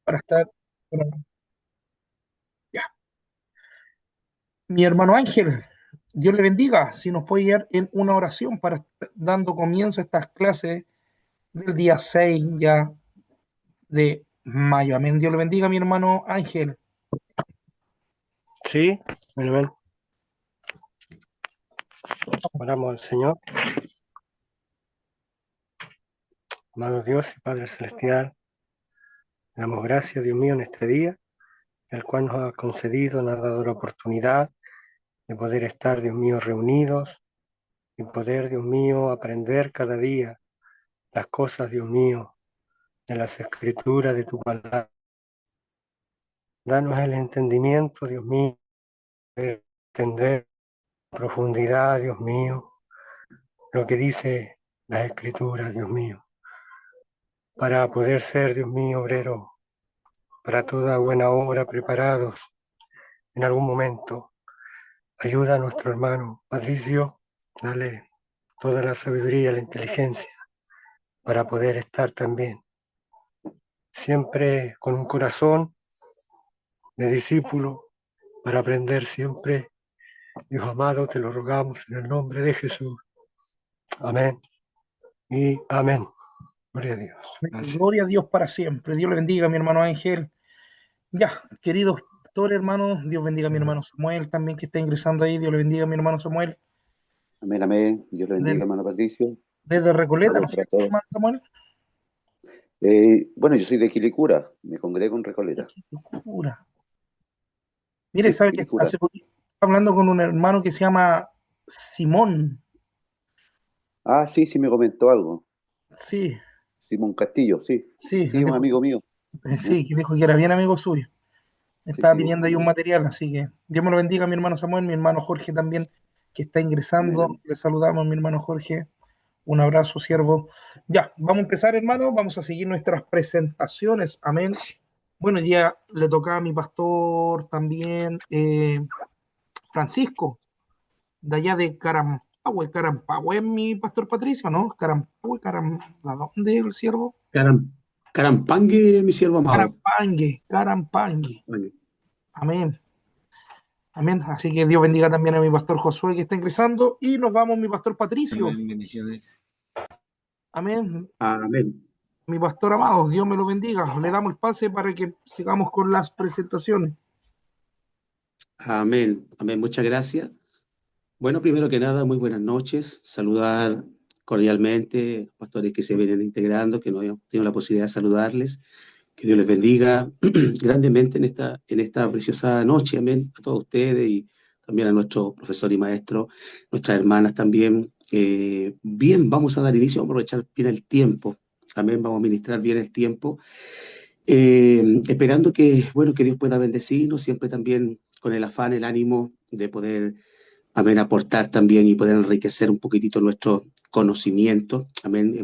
para estar. Bueno, ya. Mi hermano Ángel, Dios le bendiga. Si nos puede guiar en una oración para dando comienzo a estas clases del día 6 ya de mayo. Amén. Dios le bendiga, mi hermano Ángel. Sí, amén. Oramos al Señor. Amado Dios y Padre Celestial, damos gracias, Dios mío, en este día, el cual nos ha concedido, nos ha dado la oportunidad de poder estar, Dios mío, reunidos y poder, Dios mío, aprender cada día las cosas, Dios mío, de las escrituras, de tu palabra. Danos el entendimiento, Dios mío, de entender en profundidad, Dios mío, lo que dice las escrituras, Dios mío, para poder ser, Dios mío, obrero para toda buena obra, preparados en algún momento. Ayuda a nuestro hermano Patricio, dale toda la sabiduría y la inteligencia para poder estar también siempre con un corazón de discípulo para aprender siempre. Dios amado, te lo rogamos en el nombre de Jesús. Amén y amén. Gloria a Dios. Gracias. Gloria a Dios para siempre. Dios le bendiga, mi hermano Ángel. Ya, queridos pastores, hermanos, Dios bendiga a mi hermano Samuel también que está ingresando ahí. Dios le bendiga a mi hermano Samuel. Amén, amén. Dios le bendiga, Del- hermano Patricio. Desde Recoleta, ¿no Saludos es para cierto, todos. hermano Samuel? Bueno, yo soy de Quilicura, me congrego en Ay, Recoleta. qué locura. Mire, Sí, sabe que Quilicura. hace poquito estaba hablando con un hermano que se llama Simón. Ah, sí, sí me comentó algo. Sí, Simón Castillo, sí. sí, Sí, un amigo mío. ¿Eh? sí, que dijo que era bien amigo suyo. Me Sí, estaba sí, pidiendo ahí un material, así que Dios me lo bendiga, mi hermano Samuel, mi hermano Jorge también, que está amén, ingresando. amén. Le saludamos, mi hermano Jorge. Un abrazo, siervo. Ya, vamos a empezar, hermano. Vamos a seguir nuestras presentaciones. Amén. Bueno, hoy día le tocaba a mi pastor también, Francisco, de allá de Carampahue. Carampahue es mi pastor Patricio, ¿no? Carampahue, ¿a dónde el siervo? Caram- Carampangue, mi siervo amado. Carampangue, Carampangue. Bueno, Amén. Amén. Así que Dios bendiga también a mi pastor Josué que está ingresando. Y nos vamos, mi pastor Patricio. Amén, bendiciones. Amén. amén. Mi pastor amado, Dios me lo bendiga. Le damos el pase para que sigamos con las presentaciones. Amén. Amén. Muchas gracias. Bueno, primero que nada, muy buenas noches. Saludar cordialmente a pastores que se vienen integrando, que no hemos tenido la posibilidad de saludarles. Que Dios les bendiga grandemente en esta preciosa noche. Amén. A todos ustedes y también a nuestro profesor y maestro, nuestras hermanas también. Bien, vamos a dar inicio, vamos a aprovechar bien el tiempo. Amén. Vamos a ministrar bien el tiempo. Esperando que, bueno, que Dios pueda bendecirnos, siempre también con el afán, el ánimo de poder, amén, aportar también y poder enriquecer un poquitito nuestro conocimiento. Amén,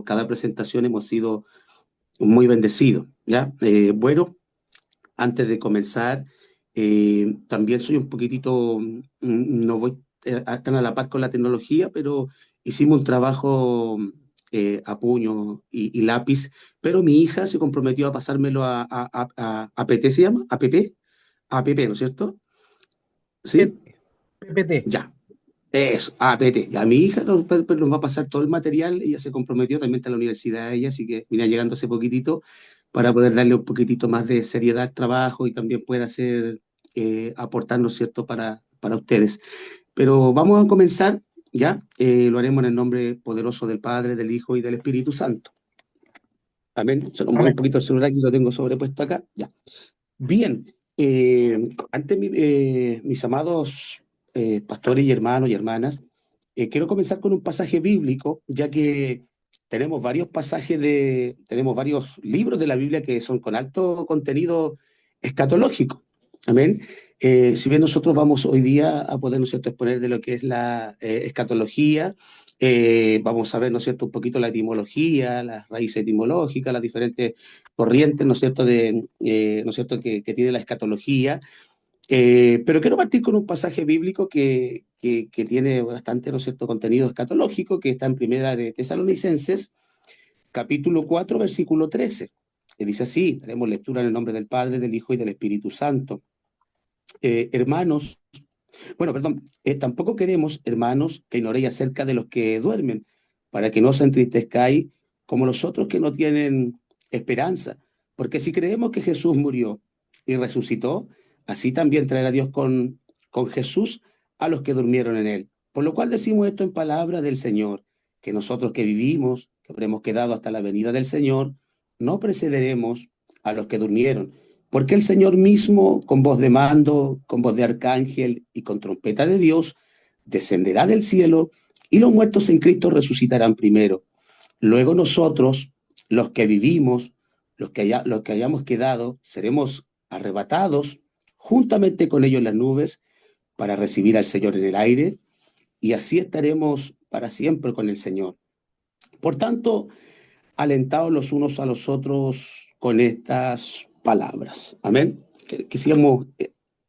cada presentación hemos sido muy bendecidos, ¿ya? Bueno, antes de comenzar, también soy un poquitito, no voy tan a la par con la tecnología, pero hicimos un trabajo a puño y lápiz, pero mi hija se comprometió a pasármelo a PT, ¿se llama? APP, APP, ¿no es cierto? ¿Sí? PPT. Ya. Eso, APT. Ya mi hija nos va a pasar todo el material, ella se comprometió, también está en la universidad ella, así que mira, llegando hace poquitito, para poder darle un poquitito más de seriedad al trabajo y también pueda hacer, aportarnos, ¿cierto?, para ustedes. Pero vamos a comenzar, ¿ya? Lo haremos en el nombre poderoso del Padre, del Hijo y del Espíritu Santo. Amén. Se nos mueve Amén. un poquito el celular que lo tengo sobrepuesto acá. Ya. Bien. Mis amados pastores y hermanos y hermanas, quiero comenzar con un pasaje bíblico, ya que tenemos varios libros de la Biblia que son con alto contenido escatológico. Amén. Si bien nosotros vamos hoy día a poder, ¿no es cierto?, exponer de lo que es la escatología, vamos a ver, ¿no es cierto?, un poquito la etimología, las raíces etimológicas, las diferentes corrientes, ¿no es cierto?, ¿no es cierto?, que tiene la escatología. Pero quiero partir con un pasaje bíblico que tiene bastante, ¿no es cierto?, contenido escatológico, que está en Primera de Tesalonicenses, capítulo 4, versículo 13. dice así, daremos lectura en el nombre del Padre, del Hijo y del Espíritu Santo. Hermanos, bueno, perdón, tampoco queremos, hermanos, que ignoréis acerca de los que duermen, para que no os entristezcáis como los otros que no tienen esperanza. Porque si creemos que Jesús murió y resucitó, así también traerá Dios con Jesús a los que durmieron en él. Por lo cual decimos esto en palabra del Señor, que nosotros que vivimos, que habremos quedado hasta la venida del Señor, no precederemos a los que durmieron. Porque el Señor mismo, con voz de mando, con voz de arcángel y con trompeta de Dios, descenderá del cielo y los muertos en Cristo resucitarán primero. Luego nosotros, los que vivimos, los que hayamos quedado, seremos arrebatados juntamente con ellos en las nubes para recibir al Señor en el aire y así estaremos para siempre con el Señor. Por tanto, alentados los unos a los otros con estas palabras. Amén. Quisiéramos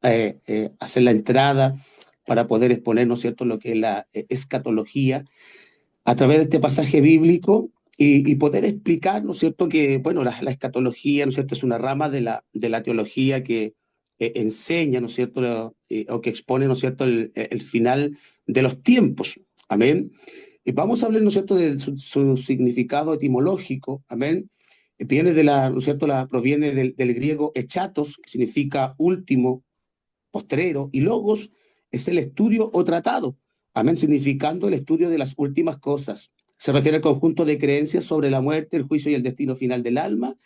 hacer la entrada para poder exponer, ¿no es cierto?, lo que es la escatología a través de este pasaje bíblico y poder explicar, ¿no es cierto?, que, bueno, la escatología, ¿no es cierto?, es una rama de la teología que enseña, ¿no es cierto?, o que expone, ¿no es cierto?, el final de los tiempos. Amén. Vamos a hablar, ¿no es cierto?, de su significado etimológico. Amén. Viene ¿no es cierto?, proviene del griego echatos, que significa último, postrero, y logos es el estudio o tratado. Amén, significando el estudio de las últimas cosas. Se refiere al conjunto de creencias sobre la muerte, el juicio y el destino final del alma,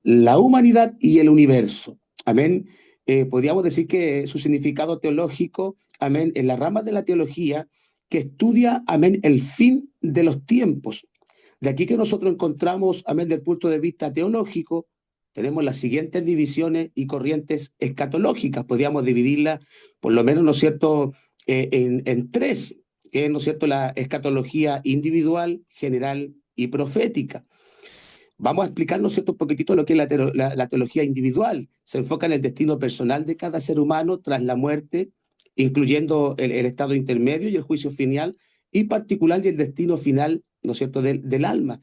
la humanidad y el universo. Amén. Podríamos decir que su significado teológico, amén, en la rama de la teología que estudia, amén, el fin de los tiempos. De aquí que nosotros encontramos, amén, del punto de vista teológico, tenemos las siguientes divisiones y corrientes escatológicas. Podríamos dividirlas, por lo menos, ¿no es cierto?, en tres, que es, ¿no es cierto?, la escatología individual, general y profética. Vamos a explicarnos, ¿cierto?, un poquitito lo que es la teología individual. Se enfoca en el destino personal de cada ser humano tras la muerte, incluyendo el estado intermedio y el juicio final, y particular y el destino final, ¿no es cierto?, del alma.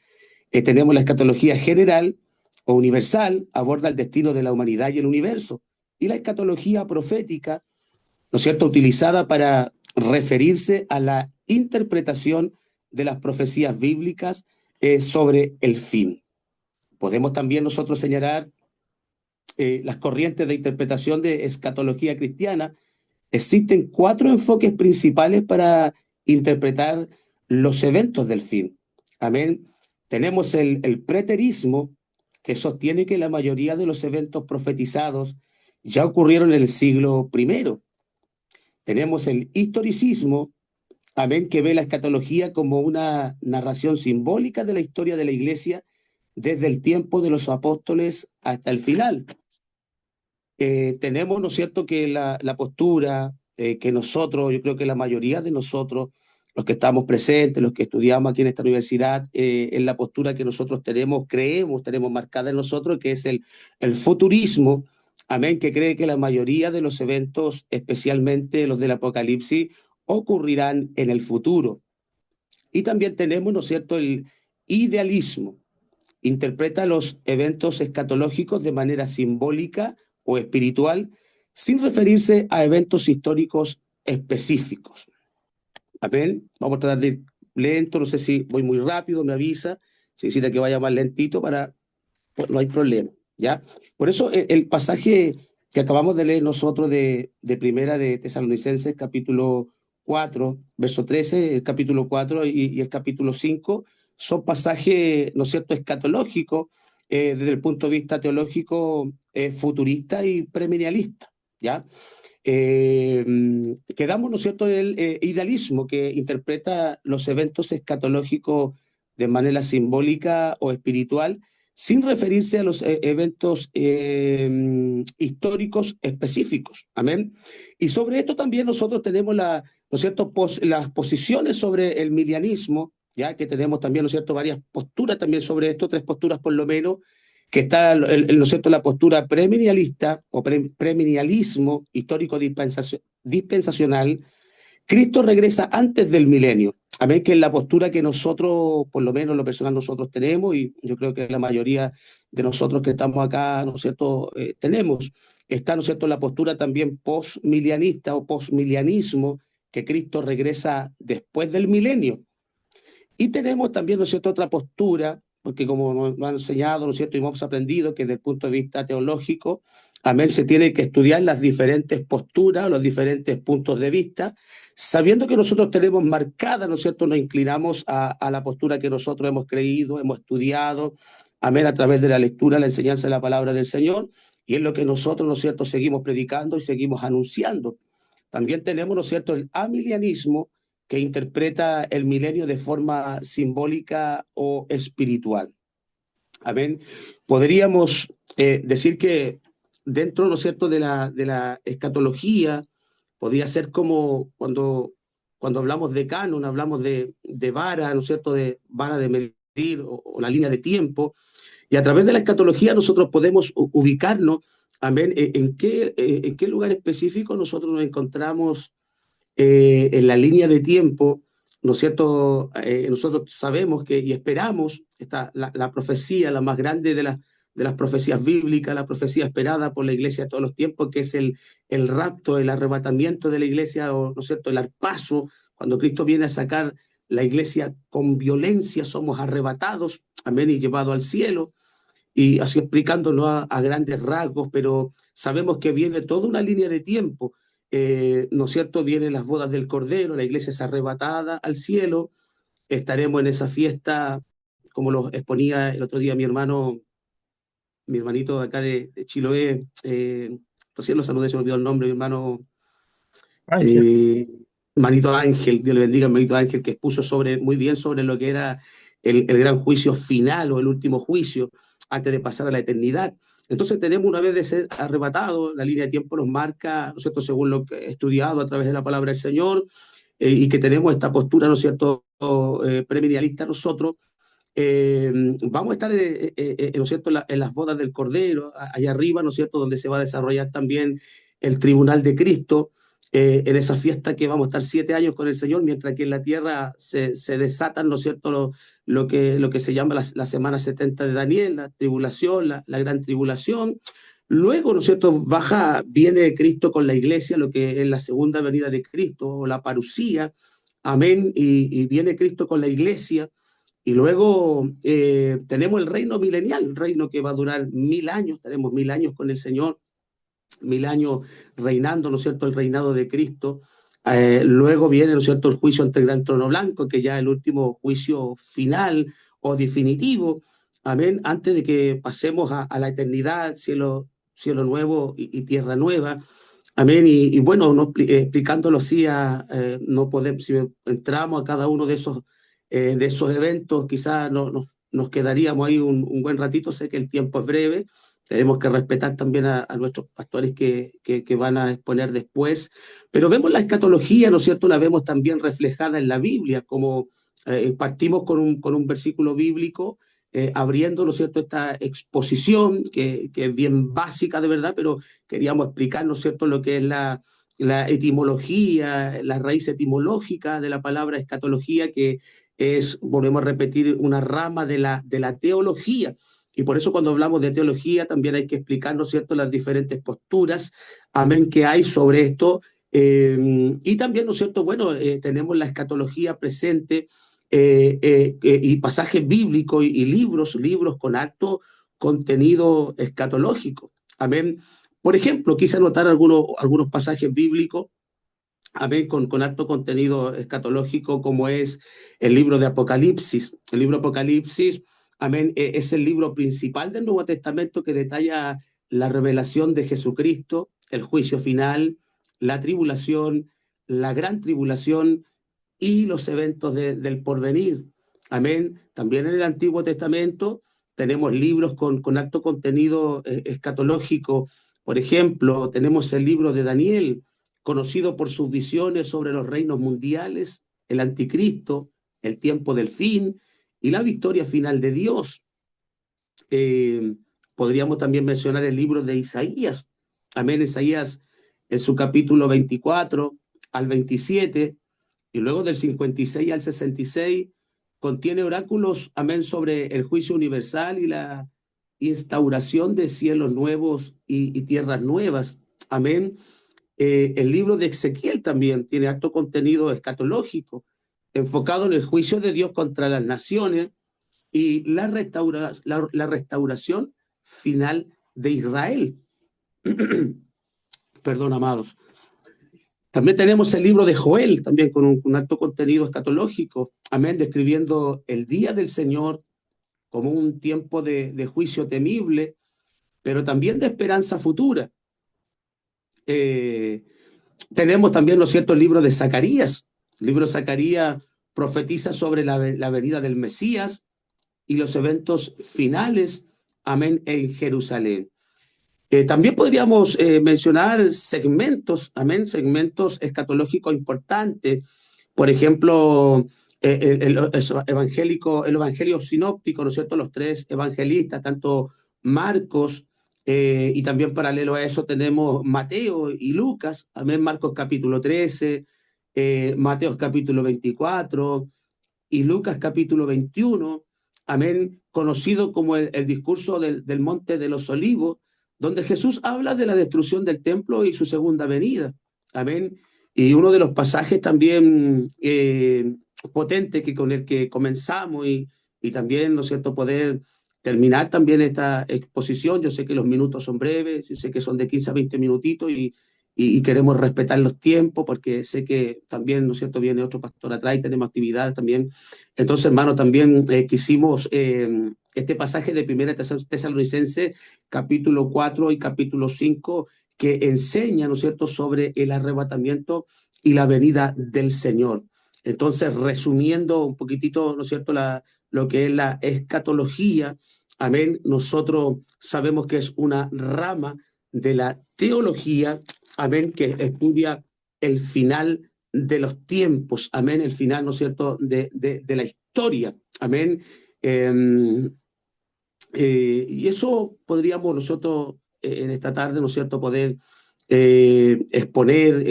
Tenemos la escatología general o universal, aborda el destino de la humanidad y el universo. Y la escatología profética, ¿no es cierto?, utilizada para referirse a la interpretación de las profecías bíblicas sobre el fin. Podemos también nosotros señalar las corrientes de interpretación de escatología cristiana. Existen 4 enfoques principales para interpretar los eventos del fin. Amén. Tenemos el preterismo, que sostiene que la mayoría de los eventos profetizados ya ocurrieron en el siglo I. Tenemos el historicismo, amén, que ve la escatología como una narración simbólica de la historia de la iglesia desde el tiempo de los apóstoles hasta el final. Tenemos, ¿no es cierto?, que la postura que nosotros, yo creo que la mayoría de nosotros, los que estamos presentes, los que estudiamos aquí en esta universidad, es la postura que nosotros tenemos marcada en nosotros, que es el futurismo, amén, que cree que la mayoría de los eventos, especialmente los del Apocalipsis, ocurrirán en el futuro. Y también tenemos, ¿no es cierto?, el idealismo. Interpreta los eventos escatológicos de manera simbólica o espiritual, sin referirse a eventos históricos específicos. Amén. Vamos a tratar de ir lento, no sé si voy muy rápido, me avisa, si necesita que vaya más lentito, pues no hay problema, ¿ya? Por eso el pasaje que acabamos de leer nosotros de Primera de Tesalonicenses, capítulo 4, verso 13, el capítulo 4 y el capítulo 5, son pasajes, ¿no es cierto?, escatológicos, desde el punto de vista teológico futurista y premilenialista, ¿ya? Quedamos, ¿no es cierto?, en el idealismo que interpreta los eventos escatológicos de manera simbólica o espiritual, sin referirse a los eventos históricos específicos. Amén. Y sobre esto también nosotros tenemos ¿no es cierto?, las posiciones sobre el milianismo, ya que tenemos también, ¿no es cierto?, varias posturas también sobre esto, 3 posturas por lo menos, que está, ¿no es cierto?, la postura premilenialista o premilenialismo histórico dispensacional, Cristo regresa antes del milenio. Amén, que es la postura que nosotros, por lo menos lo personal, nosotros tenemos, y yo creo que la mayoría de nosotros que estamos acá, ¿no es cierto?, tenemos. Está, ¿no es cierto?, la postura también postmilianista o postmilianismo, que Cristo regresa después del milenio. Y tenemos también, ¿no es cierto?, otra postura, porque como nos han enseñado, ¿no es cierto?, y hemos aprendido que desde el punto de vista teológico, amén, se tiene que estudiar las diferentes posturas, los diferentes puntos de vista, sabiendo que nosotros tenemos marcada, ¿no es cierto?, nos inclinamos a la postura que nosotros hemos creído, hemos estudiado, amén, a través de la lectura, la enseñanza de la palabra del Señor, y es lo que nosotros, ¿no es cierto?, seguimos predicando y seguimos anunciando. También tenemos, ¿no es cierto?, el amilianismo, que interpreta el milenio de forma simbólica o espiritual. Amén. Podríamos decir que dentro, ¿no es cierto?, de la escatología, podría ser como cuando hablamos de canon, hablamos de vara, ¿no es cierto?, de vara de medir o la línea de tiempo, y a través de la escatología nosotros podemos ubicarnos, amén, en qué lugar específico nosotros nos encontramos en la línea de tiempo, ¿no es cierto? Nosotros sabemos que y esperamos la profecía, la más grande de las profecías bíblicas, la profecía esperada por la iglesia de todos los tiempos, que es el rapto, el arrebatamiento de la iglesia, o, ¿no es cierto?, el arpazo, cuando Cristo viene a sacar la iglesia con violencia, somos arrebatados, amén, y llevados al cielo, y así explicándolo a grandes rasgos, pero sabemos que viene toda una línea de tiempo, ¿no es cierto? Vienen las bodas del Cordero, la iglesia es arrebatada al cielo, estaremos en esa fiesta, como lo exponía el otro día mi hermanito de acá de Chiloé, recién lo saludé, se me olvidó el nombre, mi Ángel. eh, hermanito Ángel, Dios le bendiga, hermanito Ángel, que expuso muy bien sobre lo que era el gran juicio final o el último juicio antes de pasar a la eternidad. Entonces tenemos, una vez de ser arrebatado, la línea de tiempo nos marca, ¿no es cierto?, según lo que he estudiado a través de la palabra del Señor, y que tenemos esta postura, ¿no es cierto?, premilenialista nosotros. Vamos a estar, ¿no es cierto?, en las bodas del Cordero, allá arriba, ¿no es cierto?, donde se va a desarrollar también el tribunal de Cristo, en esa fiesta que vamos a estar 7 años con el Señor, mientras que en la tierra se desatan, ¿no es cierto?, lo que se llama la semana 70 de Daniel, la tribulación, la gran tribulación. Luego, ¿no es cierto?, viene Cristo con la iglesia, lo que es la segunda venida de Cristo, o la parusía, amén, y viene Cristo con la iglesia. Y luego tenemos el reino milenial, el reino que va a durar 1000 años, tenemos 1000 años con el Señor, 1000 años reinando, ¿no es cierto?, el reinado de Cristo. Luego viene, ¿no es cierto?, el juicio ante el gran trono blanco, que ya es el último juicio final o definitivo, amén, antes de que pasemos a la eternidad, cielo nuevo y tierra nueva. Amén, y bueno, no, explicándolo así, no podemos, si entramos a cada uno de esos eventos, quizás nos quedaríamos ahí un buen ratito. Sé que el tiempo es breve, tenemos que respetar también a nuestros pastores que van a exponer después, pero vemos la escatología, ¿no es cierto?, la vemos también reflejada en la Biblia, como partimos con un versículo bíblico, abriendo, ¿no es cierto?, esta exposición que es bien básica de verdad, pero queríamos explicar, ¿no es cierto?, lo que es la etimología, la raíz etimológica de la palabra escatología, que es, volvemos a repetir, una rama de la teología. Y por eso cuando hablamos de teología también hay que explicar, ¿no es cierto?, las diferentes posturas, amén, que hay sobre esto. Y también, ¿no es cierto?, bueno, tenemos la escatología presente, y pasajes bíblicos y libros con alto contenido escatológico. Amén. Por ejemplo, quise anotar algunos pasajes bíblicos, amén, con alto contenido escatológico, como es el libro de Apocalipsis. El libro de Apocalipsis, amén, es el libro principal del Nuevo Testamento que detalla la revelación de Jesucristo, el juicio final, la tribulación, la gran tribulación y los eventos del porvenir. Amén. También en el Antiguo Testamento tenemos libros con alto contenido escatológico. Por ejemplo, tenemos el libro de Daniel, conocido por sus visiones sobre los reinos mundiales, el anticristo, el tiempo del fin y la victoria final de Dios. Podríamos también mencionar el libro de Isaías. Amén. Isaías en su capítulo 24, al 27, y luego del 56 al 66, contiene oráculos, amén, sobre el juicio universal y la instauración de cielos nuevos y tierras nuevas. Amén. El libro de Ezequiel también tiene alto contenido escatológico, enfocado en el juicio de Dios contra las naciones y la restauración final de Israel. Perdón, amados. También tenemos el libro de Joel, también con un alto contenido escatológico, amén, describiendo el día del Señor como un tiempo de juicio temible, pero también de esperanza futura. Tenemos también, ¿no es cierto?, el libro de Zacarías. El libro de Zacarías profetiza sobre la venida del Mesías y los eventos finales, amén, en Jerusalén. También podríamos mencionar segmentos, amén, segmentos escatológicos importantes. Por ejemplo, el evangelio sinóptico, ¿no es cierto? Los tres evangelistas, tanto Marcos, y también paralelo a eso tenemos Mateo y Lucas, amén, Marcos capítulo 13, Mateo capítulo 24 y Lucas capítulo 21, amén, conocido como el discurso del Monte de los Olivos, donde Jesús habla de la destrucción del templo y su segunda venida, amén. Y uno de los pasajes también potente que con el que comenzamos y también, ¿no es cierto?, poder terminar también esta exposición. Yo sé que los minutos son breves, yo sé que son de 15 a 20 minutitos y queremos respetar los tiempos porque sé que también, ¿no es cierto?, viene otro pastor atrás y tenemos actividades también. Entonces, hermano, también quisimos este pasaje de Primera Tesalonicenses, capítulo 4 y capítulo 5, que enseña, ¿no es cierto?, sobre el arrebatamiento y la venida del Señor. Entonces, resumiendo un poquitito, ¿no es cierto?, lo que es la escatología, amén, nosotros sabemos que es una rama de la teología, amén, que estudia el final de los tiempos, amén, el final, ¿no es cierto?, de la historia, amén. Y eso podríamos nosotros en esta tarde, ¿no es cierto?, poder exponer,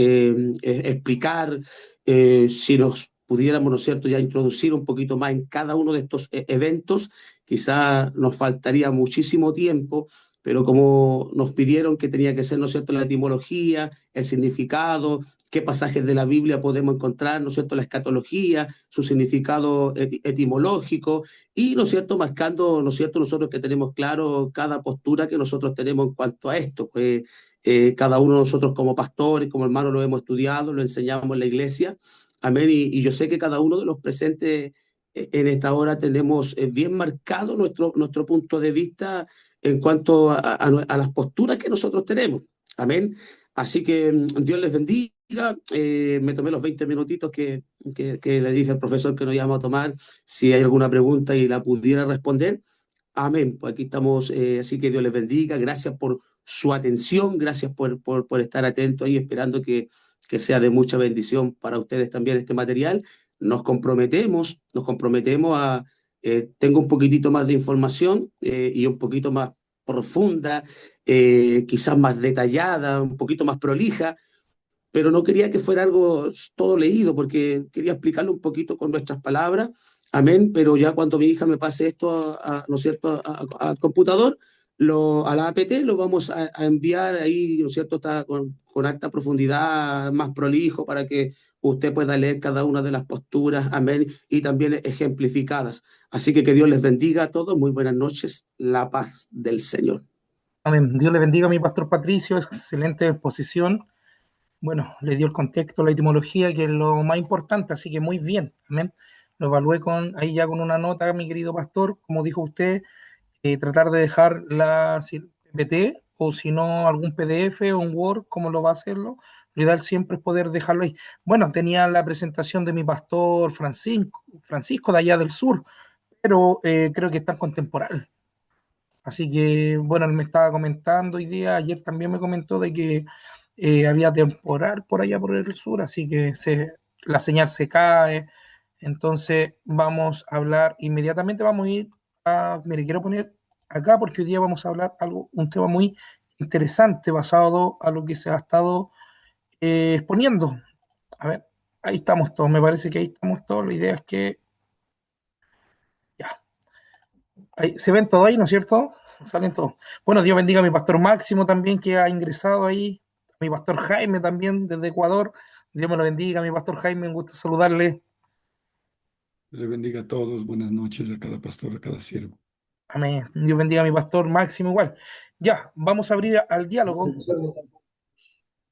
explicar, si nos pudiéramos, ¿no es cierto?, ya introducir un poquito más en cada uno de estos eventos, quizá nos faltaría muchísimo tiempo, pero como nos pidieron que tenía que ser, ¿no es cierto?, la etimología, el significado, qué pasajes de la Biblia podemos encontrar, ¿no es cierto?, la escatología, su significado etimológico, y, ¿no es cierto?, marcando, ¿no es cierto?, nosotros que tenemos claro cada postura que nosotros tenemos en cuanto a esto, pues cada uno de nosotros como pastores, como hermanos lo hemos estudiado, lo enseñamos en la iglesia, amén, y yo sé que cada uno de los presentes en esta hora tenemos bien marcado nuestro punto de vista en cuanto a las posturas que nosotros tenemos, amén. Así que Dios les bendiga. Me tomé los 20 minutitos que le dije al profesor que nos íbamos a tomar. Si hay alguna pregunta y la pudiera responder, amén. Pues aquí estamos, así que Dios les bendiga. Gracias por su atención, gracias por estar atentos ahí, esperando que sea de mucha bendición para ustedes también este material. Nos comprometemos a, tengo un poquitito más de información y un poquito más profunda, quizás más detallada, un poquito más prolija, pero no quería que fuera algo todo leído, porque quería explicarlo un poquito con nuestras palabras, amén, pero ya cuando mi hija me pase esto, ¿no es cierto?, al computador, a la APT, lo vamos a enviar ahí, ¿no es cierto?, está con alta profundidad, más prolijo, para que usted pueda leer cada una de las posturas, amén, y también ejemplificadas. Así que Dios les bendiga a todos, muy buenas noches, la paz del Señor. Amén. Dios le bendiga a mi pastor Patricio, excelente exposición. Bueno, le dio el contexto, la etimología, que es lo más importante, así que muy bien. Amén. Lo evalué ahí ya con una nota, mi querido pastor, como dijo usted, tratar de dejar la PPT o si no algún PDF o un Word, como lo va a hacerlo. Lo ideal siempre es poder dejarlo ahí. Bueno, tenía la presentación de mi pastor Francisco de allá del sur, pero creo que está contemporáneo. Así que, bueno, él me estaba comentando hoy día, ayer también me comentó de que había temporal por allá por el sur, así que la señal se cae. Entonces vamos a hablar inmediatamente, vamos a ir mire, quiero poner acá porque hoy día vamos a hablar un tema muy interesante basado a lo que se ha estado exponiendo. A ver, ahí estamos todos, me parece que ahí estamos todos. La idea es que ya, ahí, se ven todos ahí, ¿no es cierto? Salen todos. Bueno, Dios bendiga a mi pastor Máximo también que ha ingresado ahí, a mi pastor Jaime también desde Ecuador. Dios me lo bendiga, mi pastor Jaime, un gusto saludarle. Le bendiga a todos. Buenas noches a cada pastor, a cada siervo. Amén. Dios bendiga a mi pastor Máximo igual. Ya, vamos a abrir al diálogo.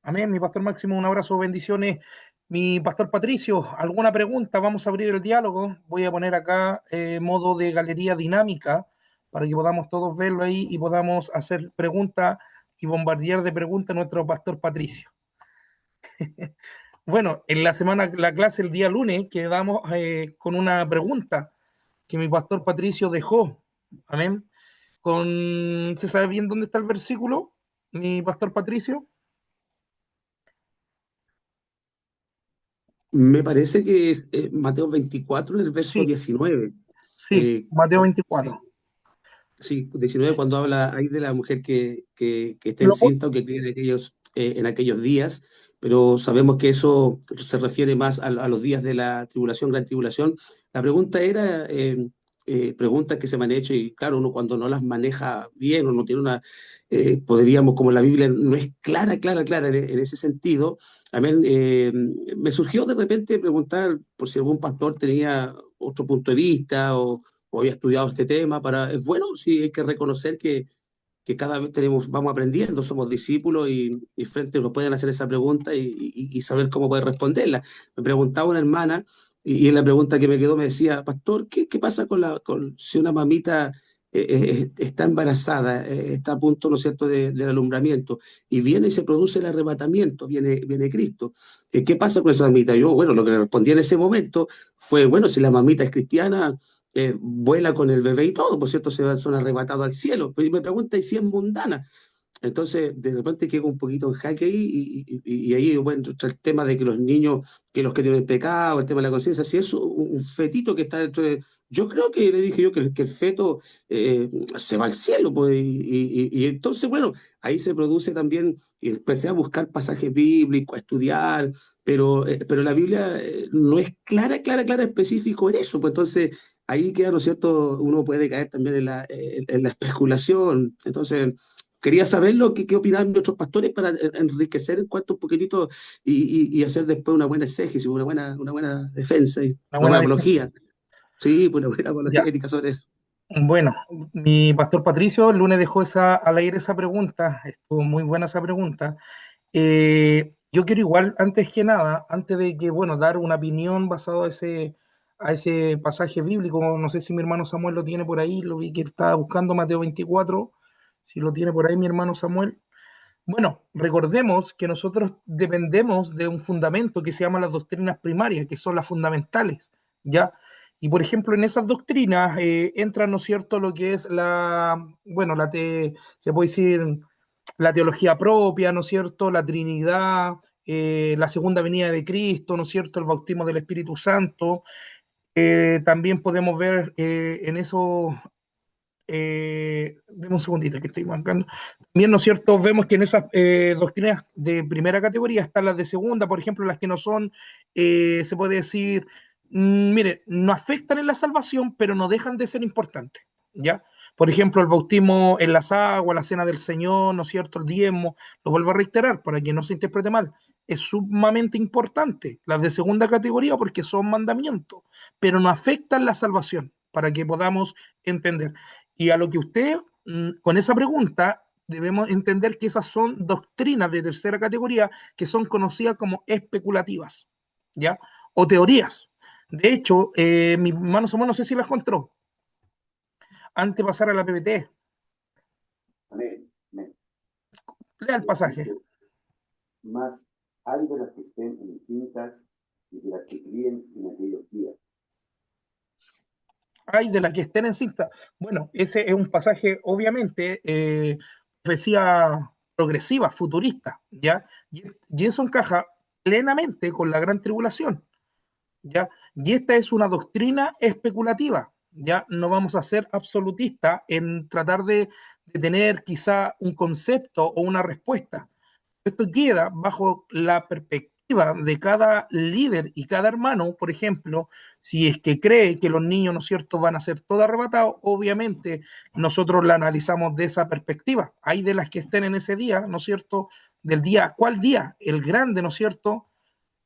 Amén, mi pastor Máximo, un abrazo, bendiciones. Mi pastor Patricio, ¿alguna pregunta? Vamos a abrir el diálogo. Voy a poner acá modo de galería dinámica para que podamos todos verlo ahí y podamos hacer preguntas y bombardear de preguntas a nuestro pastor Patricio. Bueno, en la semana, la clase el día lunes, quedamos con una pregunta que mi pastor Patricio dejó. Amén. ¿Se sabe bien dónde está el versículo, mi pastor Patricio? Me parece que es Mateo 24, en el verso Sí, 19. sí, Mateo Sí, 24. sí, 19 cuando habla ahí de la mujer que está Lo, encinta o que cría en aquellos días, pero sabemos que eso se refiere más a los días de la tribulación, gran tribulación. La pregunta era, preguntas que se me han hecho y claro, uno cuando no las maneja bien o no tiene una, podríamos, como la Biblia no es clara en ese sentido, amén, me surgió de repente preguntar por si algún pastor tenía otro punto de vista o había estudiado este tema, es bueno, sí, hay que reconocer que cada vez vamos aprendiendo, somos discípulos y frente nos pueden hacer esa pregunta y saber cómo poder responderla. Me preguntaba una hermana y en la pregunta que me quedó me decía, pastor, ¿qué pasa si una mamita está embarazada, está a punto, ¿no es cierto?, del alumbramiento y viene y se produce el arrebatamiento, viene Cristo? ¿Qué pasa con esa mamita? Yo, bueno, lo que le respondí en ese momento fue, bueno, si la mamita es cristiana, vuela con el bebé y todo, por cierto, son arrebatados al cielo. Pero me pregunta, ¿y si es mundana? Entonces, de repente quedo un poquito en jaque ahí y ahí, bueno, está el tema de que los niños, que los que tienen pecado, el tema de la conciencia, si es un fetito que está dentro de... Yo creo que le dije yo que el feto se va al cielo, pues, y entonces, bueno, ahí se produce también, y empecé a buscar pasajes bíblicos, a estudiar, pero la Biblia no es clara, específico en eso, pues entonces ahí queda, ¿no es cierto? Uno puede caer también en la especulación, entonces... Quería saber qué opinaban otros pastores para enriquecer en cuanto un poquitito y hacer después una buena exégesis, una buena defensa y Una una buena buena defensa. apología. Sí, pues, una buena Ya. apologética sobre eso. Bueno, mi pastor Patricio el lunes dejó al aire esa pregunta. Estuvo muy buena esa pregunta. Yo quiero igual, antes que nada, antes de que, bueno, dar una opinión basado a ese pasaje bíblico, no sé si mi hermano Samuel lo tiene por ahí, lo vi que estaba buscando Mateo 24, si lo tiene por ahí mi hermano Samuel. Bueno, recordemos que nosotros dependemos de un fundamento que se llama las doctrinas primarias, que son las fundamentales, ¿ya? Y por ejemplo, en esas doctrinas entra, ¿no es cierto?, lo que es bueno, se puede decir la teología propia, ¿no es cierto?, la Trinidad, la segunda venida de Cristo, ¿no es cierto?, el bautismo del Espíritu Santo. También podemos ver en eso deme un segundito que estoy marcando. También, ¿no es cierto? Vemos que en esas doctrinas de primera categoría están las de segunda, por ejemplo, las que no son, se puede decir, mire, no afectan en la salvación, pero no dejan de ser importantes, ¿ya? Por ejemplo, el bautismo en las aguas, la cena del Señor, ¿no es cierto? El diezmo, lo vuelvo a reiterar para que no se interprete mal, es sumamente importante, las de segunda categoría, porque son mandamientos, pero no afectan la salvación, para que podamos entender. Y a lo que usted, con esa pregunta, debemos entender que esas son doctrinas de tercera categoría que son conocidas como especulativas, ¿ya? O teorías. De hecho, mi hermano Samuel, no sé si las encontró, antes de pasar a la PPT, Amén. Amén. lea el pasaje. Dice, más hay de las que estén encintas y de las que críen en aquellos días. Hay de las que estén en cinta. Bueno, ese es un pasaje, obviamente, profecía progresiva, futurista, ¿ya? Y eso encaja plenamente con la gran tribulación. ¿Ya? Y esta es una doctrina especulativa, ¿ya? No vamos a ser absolutistas en tratar de tener quizá un concepto o una respuesta. Esto queda bajo la de cada líder y cada hermano, por ejemplo, si es que cree que los niños, ¿no es cierto?, van a ser todos arrebatados, obviamente nosotros la analizamos de esa perspectiva. Hay de las que estén en ese día, ¿no es cierto?, del día, ¿cuál día? El grande, ¿no es cierto?,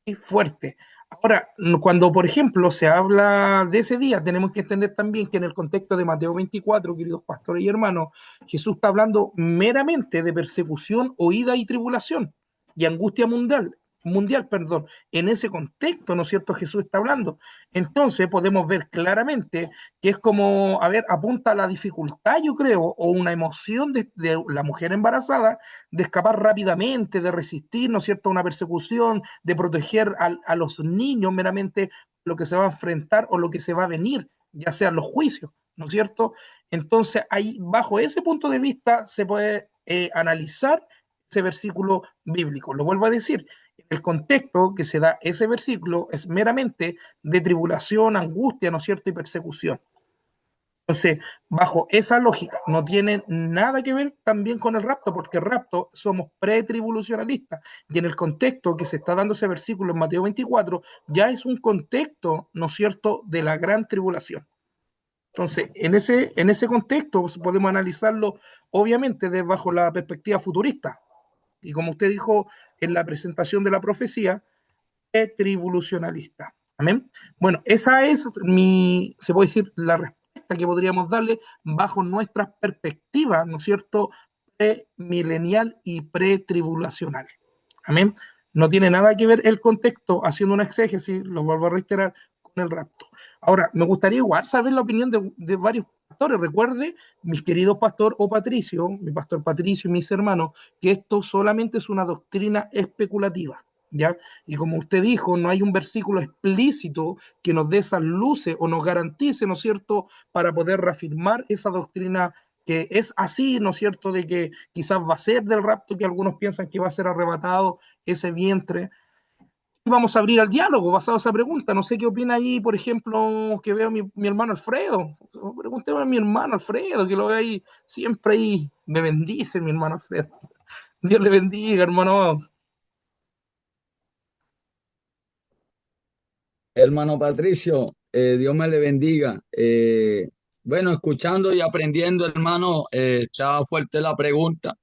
y fuerte. Ahora, cuando, por ejemplo, se habla de ese día, tenemos que entender también que en el contexto de Mateo 24, queridos pastores y hermanos, Jesús está hablando meramente de persecución, oída y tribulación y angustia mundial, perdón. En ese contexto, ¿no es cierto? Jesús está hablando. Entonces podemos ver claramente que es como, a ver, apunta a la dificultad, yo creo, o una emoción de la mujer embarazada de escapar rápidamente, de resistir, ¿no es cierto?, a una persecución, de proteger a los niños meramente lo que se va a enfrentar o lo que se va a venir, ya sean los juicios, ¿no es cierto? Entonces, ahí, bajo ese punto de vista, se puede analizar ese versículo bíblico. Lo vuelvo a decir, el contexto que se da ese versículo es meramente de tribulación, angustia, ¿no es cierto?, y persecución. Entonces, bajo esa lógica, no tiene nada que ver también con el rapto, porque el rapto somos pretribulacionalistas. Y en el contexto que se está dando ese versículo en Mateo 24, ya es un contexto, ¿no es cierto?, de la gran tribulación. Entonces, en ese contexto pues, podemos analizarlo, obviamente, bajo la perspectiva futurista. Y como usted dijo en la presentación de la profecía, tribulacionalista. Amén. Bueno, esa es se puede decir, la respuesta que podríamos darle bajo nuestra perspectiva, ¿no es cierto?, premilenial y pretribulacional. Amén. No tiene nada que ver el contexto, haciendo una exégesis, lo vuelvo a reiterar, con el rapto. Ahora, me gustaría igual saber la opinión de varios pastores. Recuerde, mis queridos pastor o Patricio, mi pastor Patricio y mis hermanos, que esto solamente es una doctrina especulativa. ¿Ya? Y como usted dijo, no hay un versículo explícito que nos dé esas luces o nos garantice, ¿no es cierto?, para poder reafirmar esa doctrina que es así, ¿no es cierto?, de que quizás va a ser del rapto, que algunos piensan que va a ser arrebatado ese vientre. Y vamos a abrir al diálogo basado en esa pregunta. No sé qué opina ahí, por ejemplo, que veo a mi hermano Alfredo. Pregúnteme a mi hermano Alfredo, que lo veo ahí, siempre ahí. Me bendice mi hermano Alfredo. Dios le bendiga, hermano. Hermano Patricio, Dios me le bendiga. Bueno, escuchando y aprendiendo, hermano, estaba fuerte la pregunta.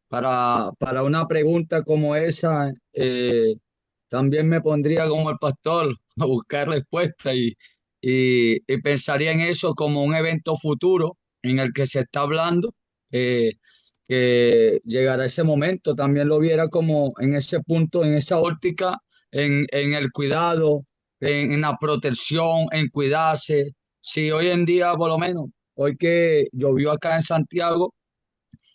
Para una pregunta como esa, también me pondría como el pastor a buscar respuesta y pensaría en eso como un evento futuro en el que se está hablando, eh, que llegará ese momento. También lo viera como en ese punto, en esa óptica, en el cuidado, en la protección, en cuidarse. Si hoy en día, por lo menos, hoy que llovió acá en Santiago,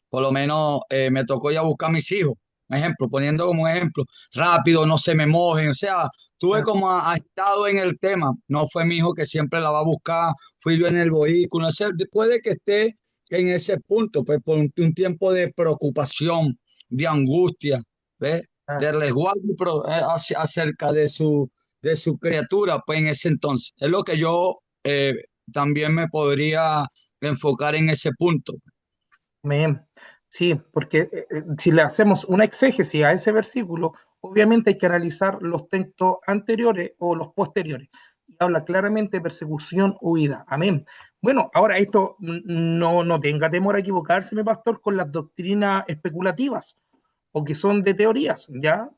por lo menos me tocó ir a buscar a mis hijos. Un ejemplo, poniendo como ejemplo, rápido, no se me mojen. O sea, tuve como ha estado en el tema. No fue mi hijo que siempre la va a buscar, fui yo en el vehículo. O sea, puede que esté en ese punto, pues por un tiempo de preocupación, de angustia, ¿ves? De resguardo acerca de su criatura, pues en ese entonces. Es lo que yo también me podría enfocar en ese punto. Amén. Sí, porque si le hacemos una exégesis a ese versículo, obviamente hay que analizar los textos anteriores o los posteriores. Y habla claramente de persecución, huida. Amén. Bueno, ahora esto no tenga temor a equivocarse, mi pastor, con las doctrinas especulativas o que son de teorías, ¿ya?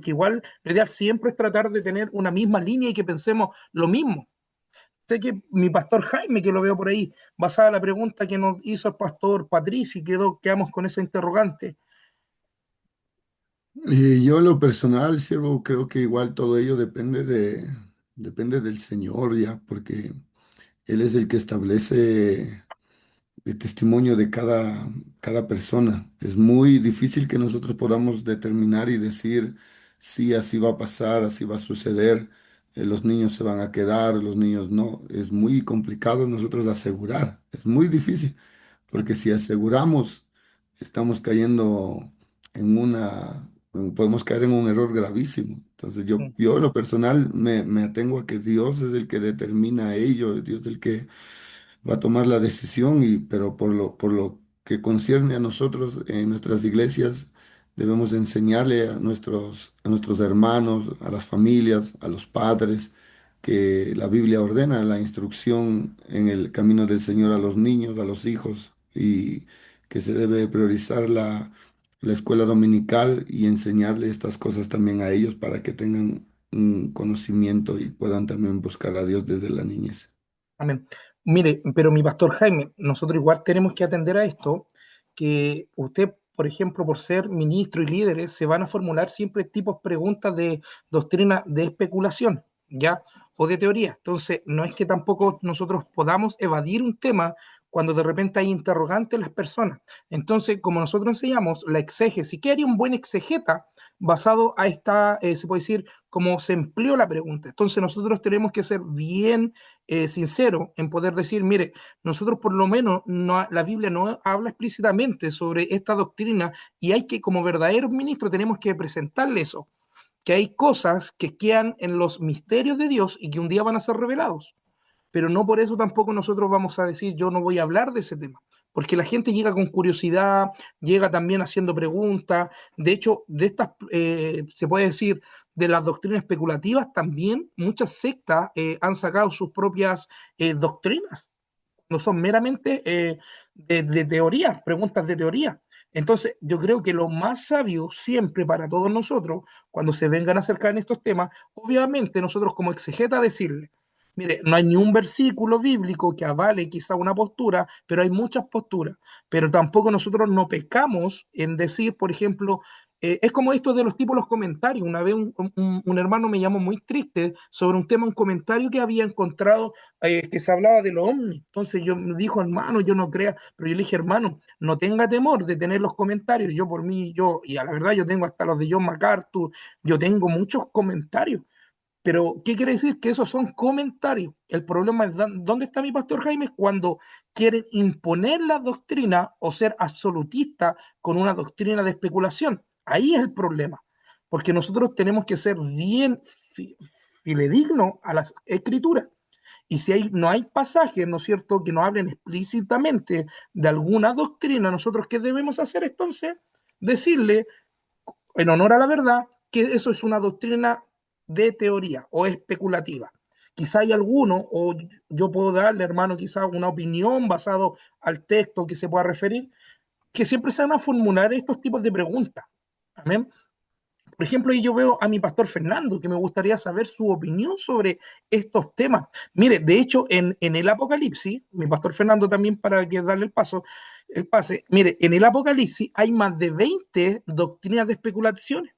Que igual lo ideal siempre es tratar de tener una misma línea y que pensemos lo mismo. Sé que mi pastor Jaime, que lo veo por ahí, basada en la pregunta que nos hizo el pastor Patricio, y quedamos con esa interrogante. Yo en lo personal, siervo, creo que igual todo ello depende del Señor ya, porque Él es el que establece el testimonio de cada persona. Es muy difícil que nosotros podamos determinar y decir, sí, así va a pasar, así va a suceder, los niños se van a quedar, los niños no. Es muy complicado nosotros asegurar, es muy difícil, porque si aseguramos, estamos cayendo podemos caer en un error gravísimo. Entonces yo en lo personal me atengo a que Dios es el que determina ello, Dios es el que va a tomar la decisión, pero por lo que concierne a nosotros en nuestras iglesias, debemos enseñarle a nuestros hermanos, a las familias, a los padres, que la Biblia ordena la instrucción en el camino del Señor a los niños, a los hijos, y que se debe priorizar la escuela dominical y enseñarle estas cosas también a ellos para que tengan un conocimiento y puedan también buscar a Dios desde la niñez. Amén. Mire, pero mi pastor Jaime, nosotros igual tenemos que atender a esto, que usted, por ejemplo, por ser ministro y líderes, se van a formular siempre tipos preguntas de doctrina de especulación, ¿ya? O de teoría. Entonces, no es que tampoco nosotros podamos evadir un tema cuando de repente hay interrogantes en las personas. Entonces, como nosotros enseñamos, la exégesis, ¿qué haría un buen exegeta basado a esta, se puede decir, cómo se empleó la pregunta? Entonces, nosotros tenemos que ser bien sincero en poder decir, mire, nosotros por lo menos no, la Biblia no habla explícitamente sobre esta doctrina y hay que, como verdaderos ministros, tenemos que presentarle eso, que hay cosas que quedan en los misterios de Dios y que un día van a ser revelados, pero no por eso tampoco nosotros vamos a decir yo no voy a hablar de ese tema, porque la gente llega con curiosidad, llega también haciendo preguntas, de hecho, de estas, se puede decir, de las doctrinas especulativas también muchas sectas han sacado sus propias doctrinas, no son meramente de teoría, preguntas de teoría. Entonces, yo creo que lo más sabio siempre para todos nosotros, cuando se vengan a acercar en estos temas, obviamente nosotros como exegeta decirle, mire, no hay ni un versículo bíblico que avale quizá una postura, pero hay muchas posturas. Pero tampoco nosotros no pecamos en decir, por ejemplo, es como esto de los tipos de los comentarios. Una vez un hermano me llamó muy triste sobre un tema, un comentario que había encontrado que se hablaba de los ovnis. Entonces yo me dijo, hermano, yo no crea, pero yo le dije, hermano, no tenga temor de tener los comentarios. Yo por mí, y a la verdad yo tengo hasta los de John MacArthur, yo tengo muchos comentarios. Pero, ¿qué quiere decir? Que esos son comentarios. El problema es dónde está mi pastor Jaime cuando quieren imponer la doctrina o ser absolutista con una doctrina de especulación. Ahí es el problema, porque nosotros tenemos que ser bien fidedignos a las escrituras. Y si no hay pasajes, ¿no es cierto?, que nos hablen explícitamente de alguna doctrina, nosotros ¿qué debemos hacer entonces? Decirle en honor a la verdad, que eso es una doctrina de teoría o especulativa. Quizá hay alguno, o yo puedo darle, hermano, quizá una opinión basado al texto que se pueda referir, que siempre se van a formular estos tipos de preguntas. Amén. Por ejemplo, yo veo a mi pastor Fernando, que me gustaría saber su opinión sobre estos temas. Mire, de hecho, en el Apocalipsis, mi pastor Fernando también para que darle el pase, mire, en el Apocalipsis hay más de 20 doctrinas de especulaciones.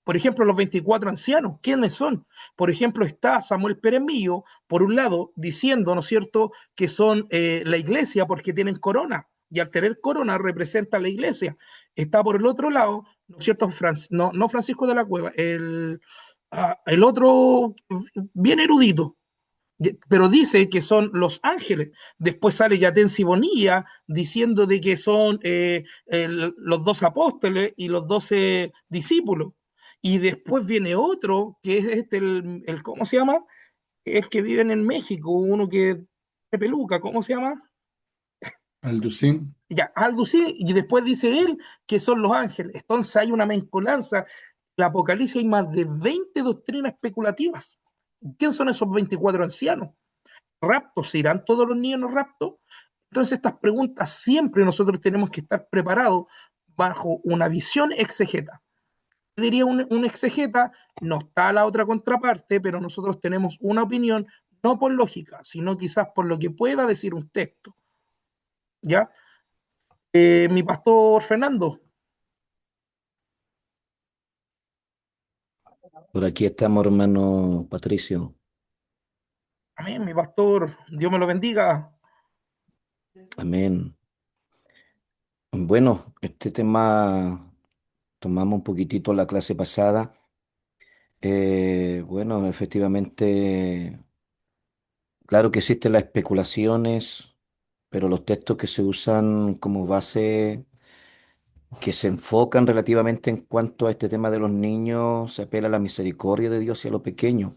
Por ejemplo, los 24 ancianos, ¿quiénes son? Por ejemplo, está Samuel Pérez Millo, por un lado, diciendo, ¿no es cierto?, que son la iglesia porque tienen corona, y al tener corona representa la iglesia. Está por el otro lado, ¿no es cierto?, no Francisco de la Cueva, el otro bien erudito, pero dice que son los ángeles. Después sale Yatensi Bonilla diciendo de que son los 12 apóstoles y los 12 discípulos. Y después viene otro, que es este, ¿cómo se llama? El que vive en México, uno que de peluca, ¿cómo se llama? Alducín. Ya, algo sí, y después dice él que son los ángeles. Entonces hay una mezcolanza. En el Apocalipsis hay más de 20 doctrinas especulativas. ¿Quién son esos 24 ancianos? ¿Raptos? ¿Se irán todos los niños en los raptos? Entonces estas preguntas siempre nosotros tenemos que estar preparados bajo una visión exegeta. Diría un exegeta, no está la otra contraparte, pero nosotros tenemos una opinión no por lógica, sino quizás por lo que pueda decir un texto. ¿Ya? Mi pastor Fernando, Por aquí estamos, hermano Patricio. amén, mi pastor, Dios me lo bendiga. Amén. Bueno, este tema tomamos un poquitito la clase pasada. Bueno, efectivamente, claro que existen las especulaciones, pero los textos que se usan como base, que se enfocan relativamente en cuanto a este tema de los niños, se apela a la misericordia de Dios y a lo pequeño.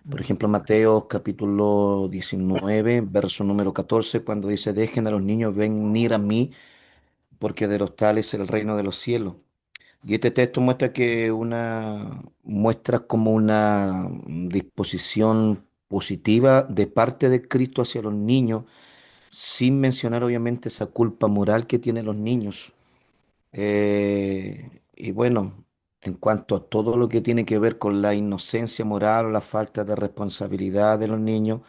Por ejemplo, Mateo capítulo 19, verso número 14, cuando dice, dejen a los niños venir a mí, porque de los tales es el reino de los cielos. Y este texto muestra como una disposición positiva de parte de Cristo hacia los niños, sin mencionar obviamente esa culpa moral que tienen los niños. Y bueno, en cuanto a todo lo que tiene que ver con la inocencia moral o la falta de responsabilidad de los niños,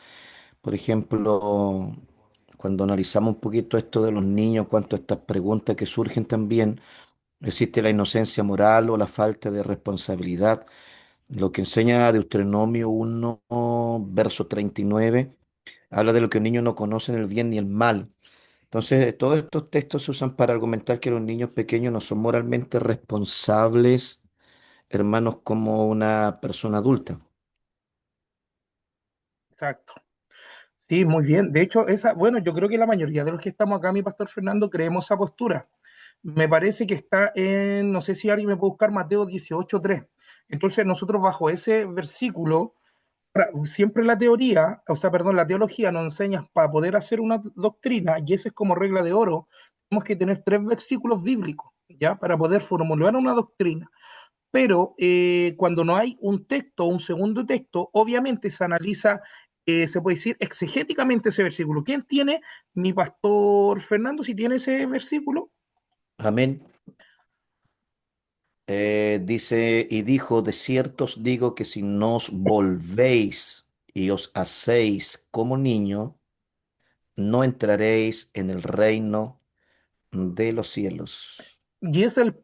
por ejemplo, cuando analizamos un poquito esto de los niños, cuanto a estas preguntas que surgen también, existe la inocencia moral o la falta de responsabilidad. Lo que enseña Deuteronomio 1, verso 39, habla de lo que los niños no conocen el bien ni el mal. Entonces, todos estos textos se usan para argumentar que los niños pequeños no son moralmente responsables, hermanos, como una persona adulta. Exacto. Sí, muy bien. De hecho, bueno, yo creo que la mayoría de los que estamos acá, mi pastor Fernando, creemos esa postura. Me parece que está en, no sé si alguien me puede buscar Mateo 18:3. Entonces, nosotros bajo ese versículo, siempre la teoría, o sea, perdón, la teología nos enseña para poder hacer una doctrina, y esa es como regla de oro, tenemos que tener 3 versículos bíblicos, ¿ya? Para poder formular una doctrina. Pero cuando no hay un texto o un segundo texto, obviamente se analiza, se puede decir exegéticamente ese versículo. ¿Quién tiene? Mi pastor Fernando, si tiene ese versículo. Amén. Dice, y dijo, de cierto os digo que si no os volvéis y os hacéis como niño, no entraréis en el reino de los cielos. Y es el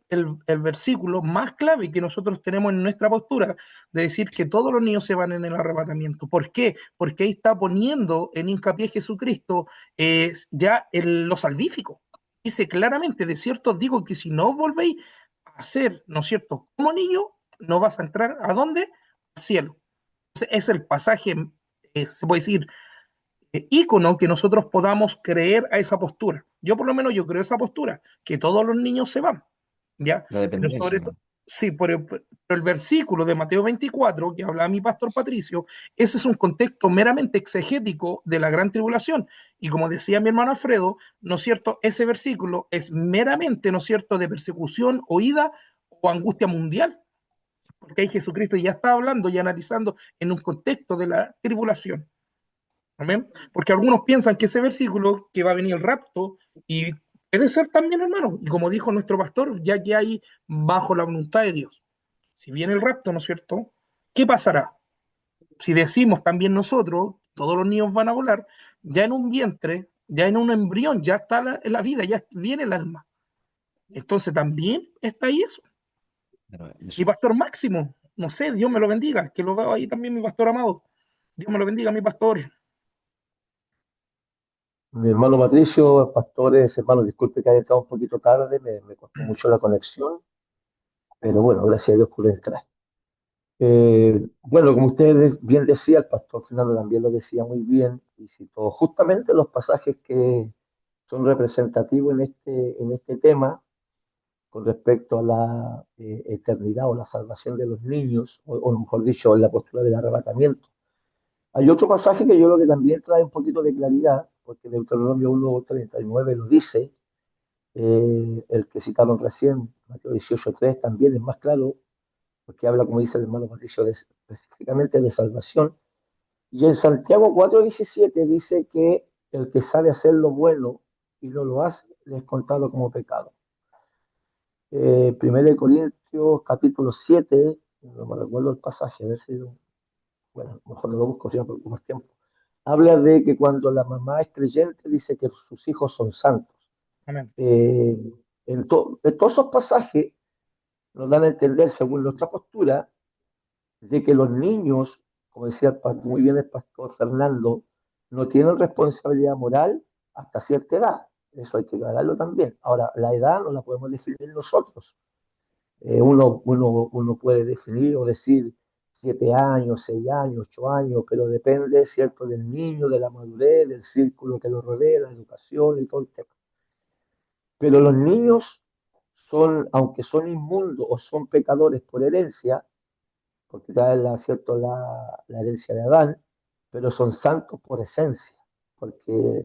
versículo más clave que nosotros tenemos en nuestra postura, de decir que todos los niños se van en el arrebatamiento. ¿Por qué? Porque ahí está poniendo en hincapié Jesucristo lo salvífico. Dice claramente, de cierto os digo que si no os volvéis a ser, ¿no es cierto?, como niño, no vas a entrar ¿a dónde? Al cielo. Ese es el pasaje, se puede decir, ícono que nosotros podamos creer a esa postura. Yo por lo menos yo creo esa postura, que todos los niños se van, ¿ya? La Pero dependencia, sobre todo, hermano. sí, por el versículo de Mateo 24, que habla mi pastor Patricio, ese es un contexto meramente exegético de la gran tribulación. Y como decía mi hermano Alfredo, ¿no es cierto? Ese versículo es meramente, ¿no es cierto?, de persecución, oída o angustia mundial, porque ahí Jesucristo ya está hablando y analizando en un contexto de la tribulación. Amén. Porque algunos piensan que ese versículo, que va a venir el rapto, y puede ser también, hermano, y como dijo nuestro pastor, ya que hay bajo la voluntad de Dios. Si viene el rapto, ¿no es cierto? ¿Qué pasará? Si decimos también nosotros, todos los niños van a volar, ya en un vientre, ya en un embrión, ya está la vida, ya viene el alma. Entonces también está ahí eso. Pero Mi eso. pastor Máximo, no sé, Dios me lo bendiga, que lo veo ahí también, mi pastor amado. Dios me lo bendiga, mi pastor. Mi hermano Patricio, pastores, hermano, disculpe que haya entrado un poquito tarde, me costó mucho la conexión, pero bueno, gracias a Dios pude entrar. Bueno, como usted bien decía, el pastor Fernando también lo decía muy bien, y citó justamente los pasajes que son representativos en este tema con respecto a la eternidad o la salvación de los niños, o mejor dicho, en la postura del arrebatamiento. Hay otro pasaje que yo creo que también trae un poquito de claridad, porque Deuteronomio 1:39 lo dice, el que citaron recién, Mateo 18:3, también es más claro, porque habla, como dice el hermano Patricio, específicamente de salvación. Y en Santiago 4:17 dice que el que sabe hacer lo bueno y no lo hace, le es contado como pecado. 1 de Corintios capítulo 7, no me recuerdo el pasaje, a ver si, bueno, mejor no lo busco, si no, por más tiempo. Habla de que cuando la mamá es creyente, dice que sus hijos son santos. Amén. Eh, en todos esos pasajes nos dan a entender, según nuestra postura, de que los niños, como decía muy bien el pastor Fernando, no tienen responsabilidad moral hasta cierta edad. Eso hay que aclararlo también. Ahora, la edad no la podemos definir nosotros. Uno puede definir o decir 7 años, 6 años, 8 años, pero depende, ¿cierto?, del niño, de la madurez, del círculo que lo rodea, la educación y todo el tema. Pero los niños son, aunque son inmundos o son pecadores por herencia, porque traen ¿cierto?, la herencia de Adán, pero son santos por esencia, porque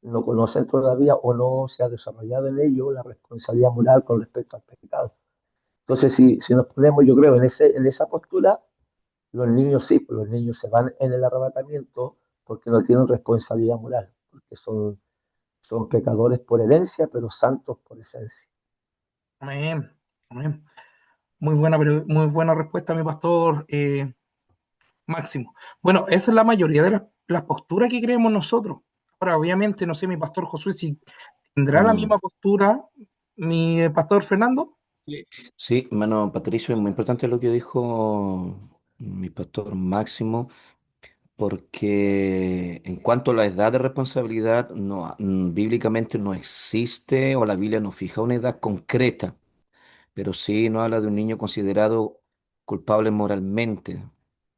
no conocen todavía o no se ha desarrollado en ellos la responsabilidad moral con respecto al pecado. Entonces, si nos ponemos, yo creo, en esa postura, los niños sí, pues los niños se van en el arrebatamiento porque no tienen responsabilidad moral, porque son pecadores por herencia, pero santos por esencia. Amén, amén. Muy buena respuesta, mi pastor Máximo. Bueno, esa es la mayoría de las posturas que creemos nosotros. Ahora, obviamente, no sé, mi pastor Josué, si tendrá la Mm, misma postura, mi pastor Fernando. sí, hermano Patricio, es muy importante lo que dijo mi pastor Máximo, porque en cuanto a la edad de responsabilidad, no, bíblicamente no existe o la Biblia no fija una edad concreta, pero sí no habla de un niño considerado culpable moralmente.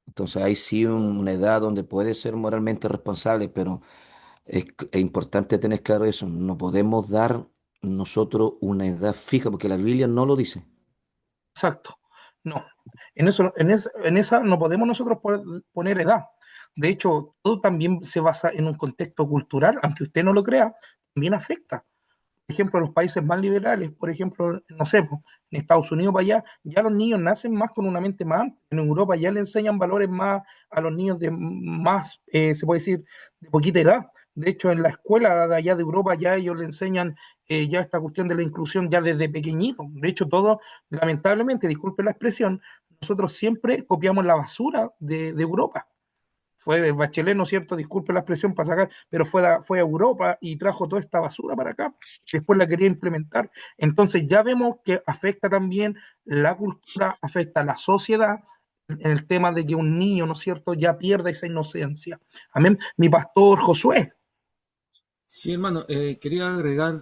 Entonces hay sí una edad donde puede ser moralmente responsable, pero es importante tener claro eso. No podemos dar nosotros una edad fija porque la Biblia no lo dice. Exacto. No. En esa no podemos nosotros poner edad. De hecho, todo también se basa en un contexto cultural, aunque usted no lo crea, también afecta. Por ejemplo, los países más liberales, por ejemplo, no sé, po, en Estados Unidos para allá, ya los niños nacen más con una mente más amplia. En Europa ya le enseñan valores más a los niños de más, se puede decir, de poquita edad. De hecho, en la escuela de allá de Europa ya ellos le enseñan ya esta cuestión de la inclusión ya desde pequeñito. De hecho, todo, lamentablemente, disculpe la expresión, nosotros siempre copiamos la basura de Europa. Fue Bachelet, ¿no es cierto? Disculpe la expresión para sacar, pero fue a Europa y trajo toda esta basura para acá. Después la quería implementar. Entonces ya vemos que afecta también la cultura, afecta la sociedad en el tema de que un niño, ¿no es cierto?, ya pierda esa inocencia. Amén. Mi pastor Josué. Sí, hermano, quería agregar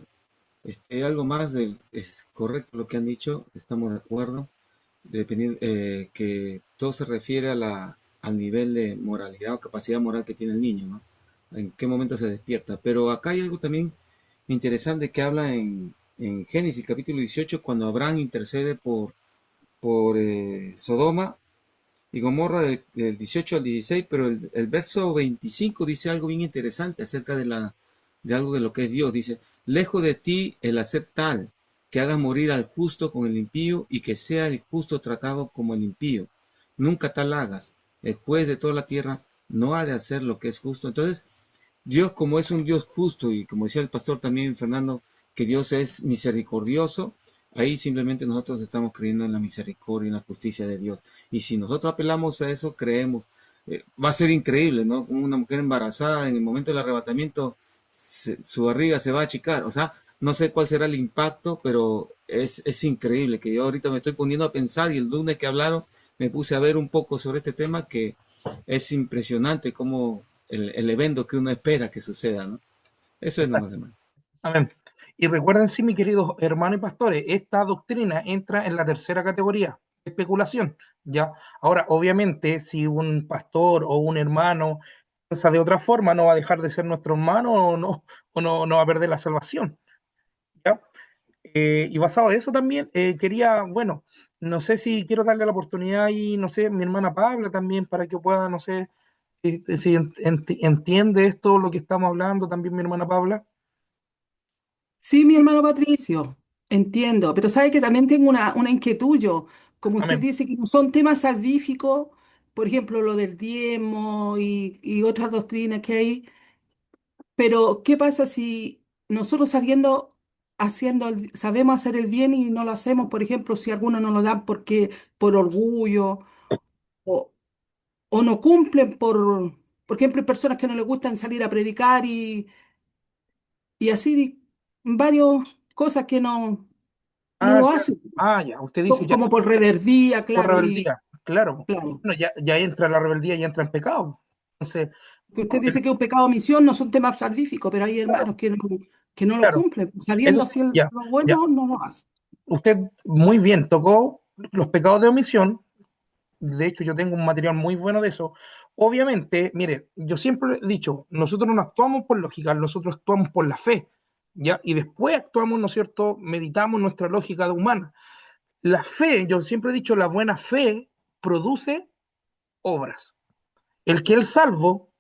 algo más es correcto lo que han dicho, estamos de acuerdo, que todo se refiere al nivel de moralidad o capacidad moral que tiene el niño, ¿no? En qué momento se despierta. Pero acá hay algo también interesante que habla en Génesis capítulo 18, cuando Abraham intercede por Sodoma y Gomorra del 18 al 16, pero el verso 25 dice algo bien interesante acerca de algo de lo que es Dios. Dice, lejos de ti el hacer tal, que hagas morir al justo con el impío y que sea el justo tratado como el impío. Nunca tal hagas. El juez de toda la tierra no ha de hacer lo que es justo. Entonces, Dios, como es un Dios justo, y como decía el pastor también, Fernando, que Dios es misericordioso, ahí simplemente nosotros estamos creyendo en la misericordia y en la justicia de Dios. Y si nosotros apelamos a eso, creemos, va a ser increíble, ¿no? Como una mujer embarazada en el momento del arrebatamiento, su barriga se va a achicar. O sea, no sé cuál será el impacto, pero es increíble que yo ahorita me estoy poniendo a pensar, y el lunes que hablaron me puse a ver un poco sobre este tema, que es impresionante cómo el evento que uno espera que suceda, ¿no? Eso es nomás, hermano. Amén. Y recuerden, sí, mis queridos hermanos y pastores, esta doctrina entra en la tercera categoría, especulación. ¿Ya? Ahora, obviamente, si un pastor o un hermano piensa de otra forma, no va a dejar de ser nuestro hermano o no va a perder la salvación. ¿Ya? Y basado en eso también, quería, bueno, no sé si quiero darle la oportunidad y, no sé, mi hermana Pabla también, para que pueda, no sé, si entiende esto, lo que estamos hablando, también mi hermana Pabla. Sí, mi hermano Patricio, entiendo, pero sabe que también tengo una inquietud yo. Como usted Amén. dice que no son temas salvíficos, por ejemplo, lo del diezmo y otras doctrinas que hay, pero ¿qué pasa si nosotros sabemos hacer el bien y no lo hacemos? Por ejemplo, si algunos no lo dan porque por orgullo o, o no cumplen por ejemplo, hay personas que no les gustan salir a predicar y así varias cosas que no Ah, lo claro. hacen. Ah, ya, usted dice ya, Como por reverdía, por claro, y rebeldía, claro. claro. Bueno, ya entra la rebeldía y entra en pecado. Entonces, Que usted el- dice que un pecado de omisión no son temas salvíficos, pero hay hermanos que no lo claro, cumplen, sabiendo eso hacer ya, lo ya. bueno, no lo hacen. Usted muy bien tocó los pecados de omisión. De hecho, yo tengo un material muy bueno de eso. Obviamente, mire, yo siempre he dicho, nosotros no actuamos por lógica, nosotros actuamos por la fe, ¿ya? Y después actuamos, ¿no es cierto? Meditamos nuestra lógica de humana. La fe, yo siempre he dicho, la buena fe produce obras. El que es salvo,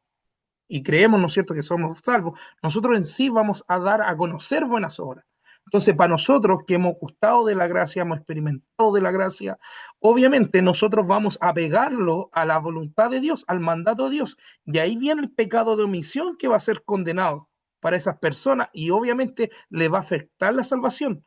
y creemos, ¿no es cierto?, que somos salvos, nosotros en sí vamos a dar a conocer buenas obras. Entonces, para nosotros que hemos gustado de la gracia, hemos experimentado de la gracia, obviamente nosotros vamos a pegarlo a la voluntad de Dios, al mandato de Dios. Y ahí viene el pecado de omisión que va a ser condenado para esas personas y obviamente le va a afectar la salvación.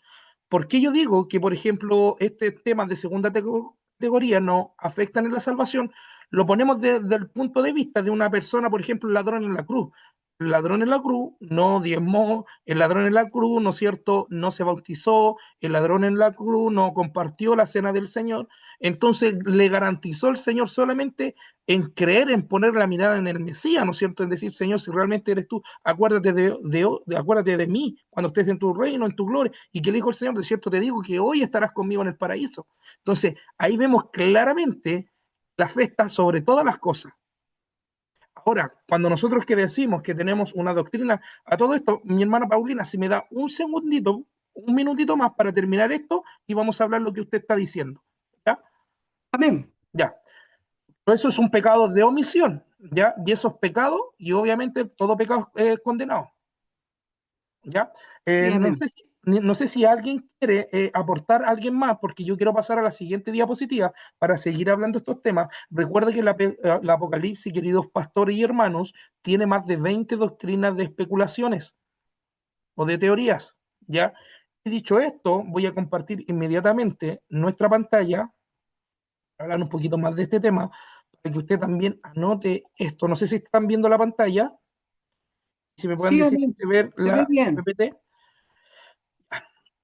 ¿Por qué yo digo que, por ejemplo, este tema de segunda categoría no afectan en la salvación? Lo ponemos desde el punto de vista de una persona, por ejemplo, el ladrón en la cruz. El ladrón en la cruz no diezmó, el ladrón en la cruz, ¿no es cierto?, no se bautizó, el ladrón en la cruz no compartió la cena del Señor. Entonces le garantizó el Señor solamente en creer, en poner la mirada en el Mesías, ¿no es cierto?, en decir, Señor, si realmente eres tú, acuérdate de mí cuando estés en tu reino, en tu gloria. Y que le dijo el Señor, de cierto te digo que hoy estarás conmigo en el paraíso. Entonces ahí vemos claramente la fe está sobre todas las cosas. Ahora, cuando nosotros que decimos que tenemos una doctrina, a todo esto, mi hermana Paulina, si me da un segundito, un minutito más para terminar esto y vamos a hablar lo que usted está diciendo. ¿Ya? Amén. Ya. Eso es un pecado de omisión, ¿ya? Y eso es pecado y obviamente todo pecado es condenado, ¿ya? Sí, No amén. sé si, no sé si alguien quiere aportar a alguien más, porque yo quiero pasar a la siguiente diapositiva para seguir hablando de estos temas. Recuerda que la Apocalipsis, queridos pastores y hermanos, tiene más de 20 doctrinas de especulaciones o de teorías, ¿ya? Y dicho esto, voy a compartir inmediatamente nuestra pantalla, hablar un poquito más de este tema, para que usted también anote esto. No sé si están viendo la pantalla, si me pueden Sí, decir si amén. se ve Se ve la bien. PPT.